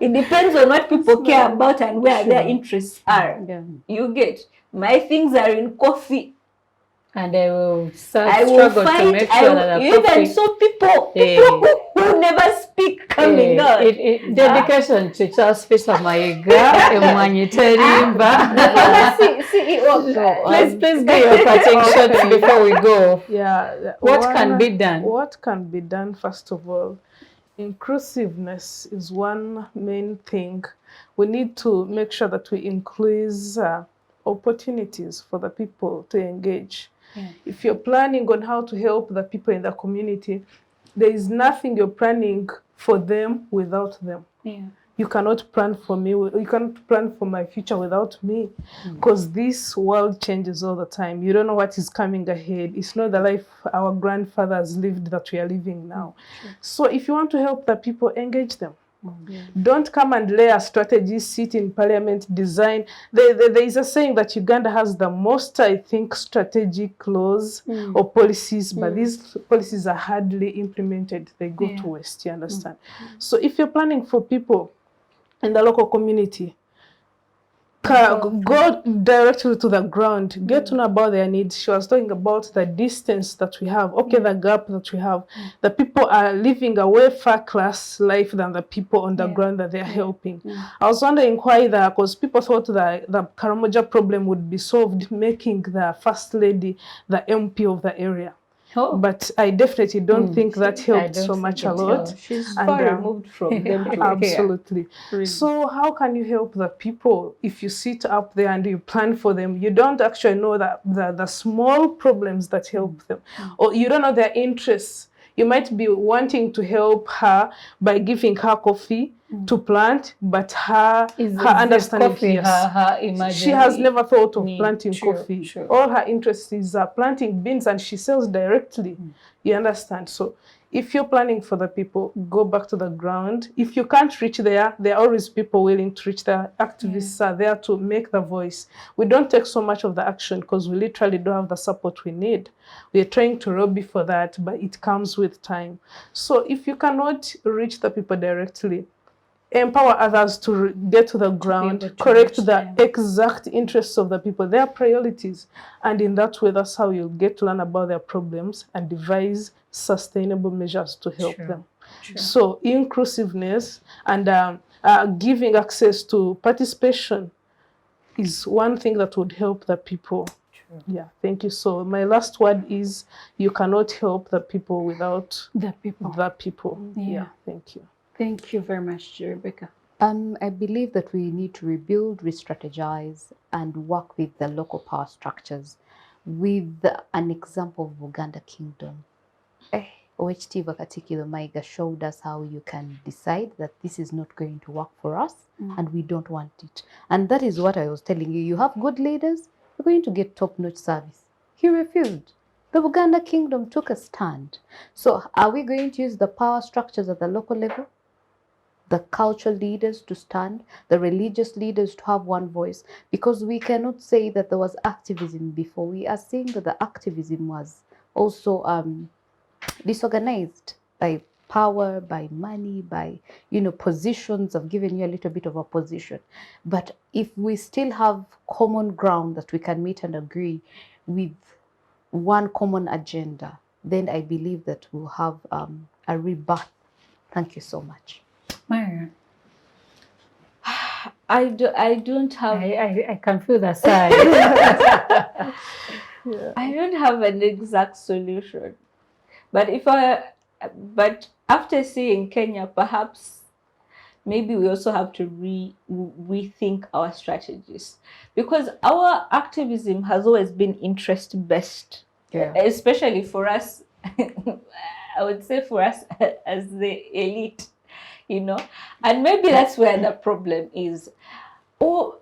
It depends on what people care about and where their interests are. Yeah. You get, my things are in coffee. And I will I will struggle fight. to make sure that the you coffee... even saw people who never speak coming out. Dedication to Charles Fisher Mayiga, Emwanyi Terimba. Please do your parting shots before we go. Yeah. What can be done? What can be done, first of all? Inclusiveness is one main thing. We need to make sure that we increase opportunities for the people to engage. Yeah. If you're planning on how to help the people in the community, there is nothing you're planning for them without them. Yeah. You cannot plan for me, you cannot plan for my future without me, because this world changes all the time. You don't know what is coming ahead. It's not the life our grandfathers lived that we are living now. So if you want to help the people, engage them. Don't come and lay a strategy, sit in parliament, design. There is a saying that Uganda has the most, I think, strategic laws or policies, but these policies are hardly implemented. They go to waste, you understand? So if you're planning for people in the local community, go directly to the ground, get to know about their needs. She was talking about the distance that we have, the gap that we have. The people are living a way far class life than the people on the ground that they're helping. I was wondering why that, because people thought that the Karamoja problem would be solved making the first lady the MP of the area. But I definitely don't think that helped so much a lot. She's far removed from them. Absolutely. Really. So how can you help the people if you sit up there and you plan for them? You don't actually know the small problems that help them, or you don't know their interests. You might be wanting to help her by giving her coffee to plant, but her understanding, she has never thought of planting coffee. All her interest is planting beans, and she sells directly. You understand? So if you're planning for the people, go back to the ground. If you can't reach there are always people willing to reach there. Activists are there to make the voice. We don't take so much of the action because we literally don't have the support we need. We are trying to lobby for that, but it comes with time. So if you cannot reach the people directly, empower others to get to the ground, correct the exact interests of the people, their priorities. And in that way, that's how you'll get to learn about their problems and devise sustainable measures to help them. So inclusiveness and giving access to participation is one thing that would help the people Yeah, thank you. So my last word is you cannot help the people without The people. the people. Yeah. Thank you. Thank you very much, Rebecca. I believe that we need to rebuild, re-strategize, and work with the local power structures. With an example of Uganda Kingdom, OHT Vakatikilo Maiga showed us how you can decide that this is not going to work for us and we don't want it. And that is what I was telling you. You have good leaders, you're going to get top-notch service. He refused. The Uganda Kingdom took a stand. So are we going to use the power structures at the local level? The cultural leaders to stand, the religious leaders to have one voice, because we cannot say that there was activism before. We are saying that the activism was also disorganized by power, by money, by positions of giving you a little bit of a position. But if we still have common ground that we can meet and agree with one common agenda, then I believe that we'll have a rebirth. Thank you so much. Marion. I don't have I can feel the sigh. I don't have an exact solution. But after seeing Kenya, perhaps maybe we also have to rethink our strategies, because our activism has always been interest based, especially for us. I would say for us as the elite, and maybe that's where the problem is.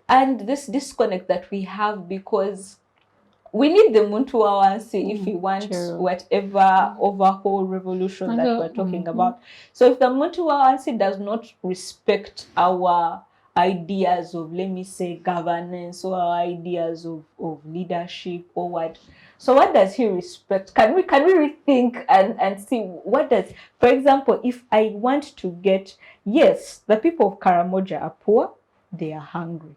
And this disconnect that we have, because we need the Muntu Awansi if we want whatever overhaul revolution that we're talking about. So if the Muntu Awansi does not respect our ideas of, let me say, governance, or our ideas of leadership, or what, so what does he respect? Can we rethink and see what does, for example, if I want to get, yes, the people of Karamoja are poor, they are hungry,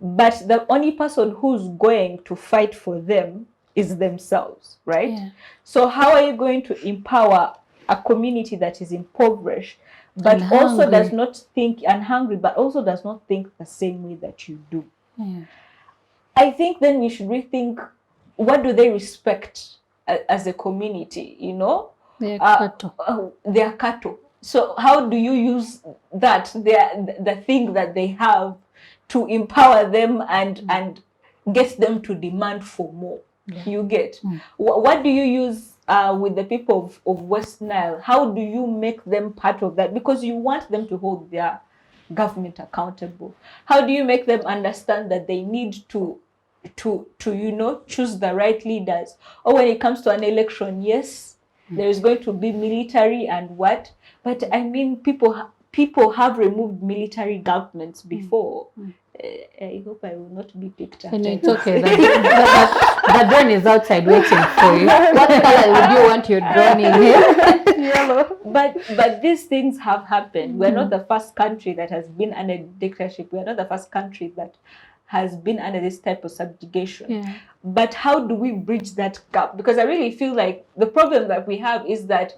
but the only person who's going to fight for them is themselves, right? Yeah. So how are you going to empower a community that is impoverished, but And also hungry. does not think, and hungry, but also does not think the same way that you do? Yeah. I think then we should rethink, what do they respect as a community, They're cattle. Their cattle. So how do you use that, the thing that they have, to empower them and get them to demand for more? You get? What do you use with the people of West Nile? How do you make them part of that? Because you want them to hold their government accountable. How do you make them understand that they need to choose the right leaders? Or when it comes to an election, yes, there is going to be military and what, but I mean, people have removed military governments before. I hope I will not be picked up. And it's okay. The drone is outside waiting for you. What color would you want your drone in here? Yellow. But these things have happened. We're not the first country that has been under dictatorship. We're not the first country that has been under this type of subjugation. Yeah. But how do we bridge that gap? Because I really feel like the problem that we have is that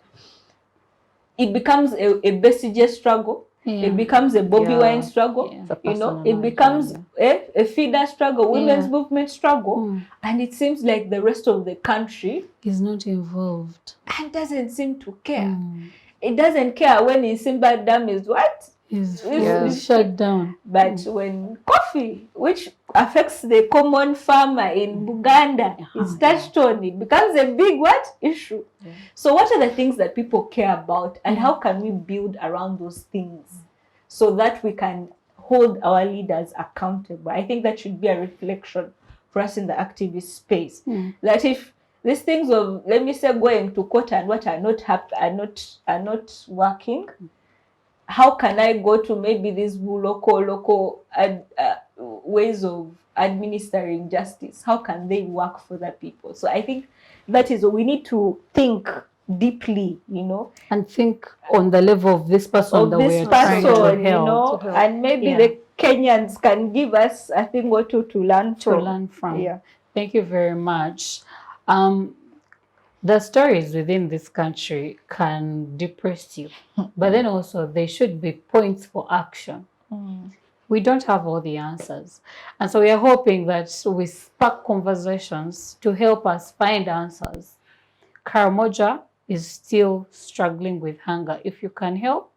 it becomes a Besigye struggle. Yeah. It becomes a Bobby Wine struggle. Yeah. It becomes a feeder struggle, women's movement struggle. And it seems like the rest of the country is not involved and doesn't seem to care. It doesn't care when Isimba Dam is what? Is shut down. But when coffee, which affects the common farmer in Buganda, is touched on, it becomes a big what? Issue. Yeah. So what are the things that people care about, and how can we build around those things so that we can hold our leaders accountable? I think that should be a reflection for us in the activist space. That if these things of, let me say, going to court and what are not working, how can I go to maybe these local ways of administering justice? How can they work for the people? So I think that is what we need to think deeply, and think on the level of this person that we're trying to help. And maybe the Kenyans can give us a thing or two to learn from. Yeah. Thank you very much. The stories within this country can depress you, but then also they should be points for action. We don't have all the answers. And so we are hoping that we spark conversations to help us find answers. Karamoja is still struggling with hunger. If you can help,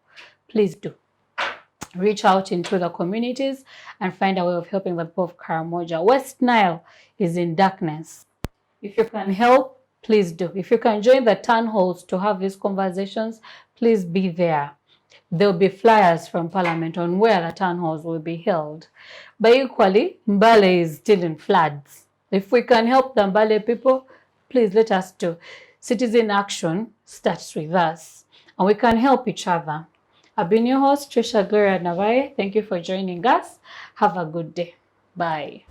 please do. Reach out into the communities and find a way of helping the people of Karamoja. West Nile is in darkness. If you can help, please do. If you can join the town halls to have these conversations, please be there. There'll be flyers from Parliament on where the town halls will be held. But equally, Mbale is still in floods. If we can help the Mbale people, please let us do. Citizen action starts with us, and we can help each other. I've been your host, Tricia Gloria Nabaye. Thank you for joining us. Have a good day. Bye.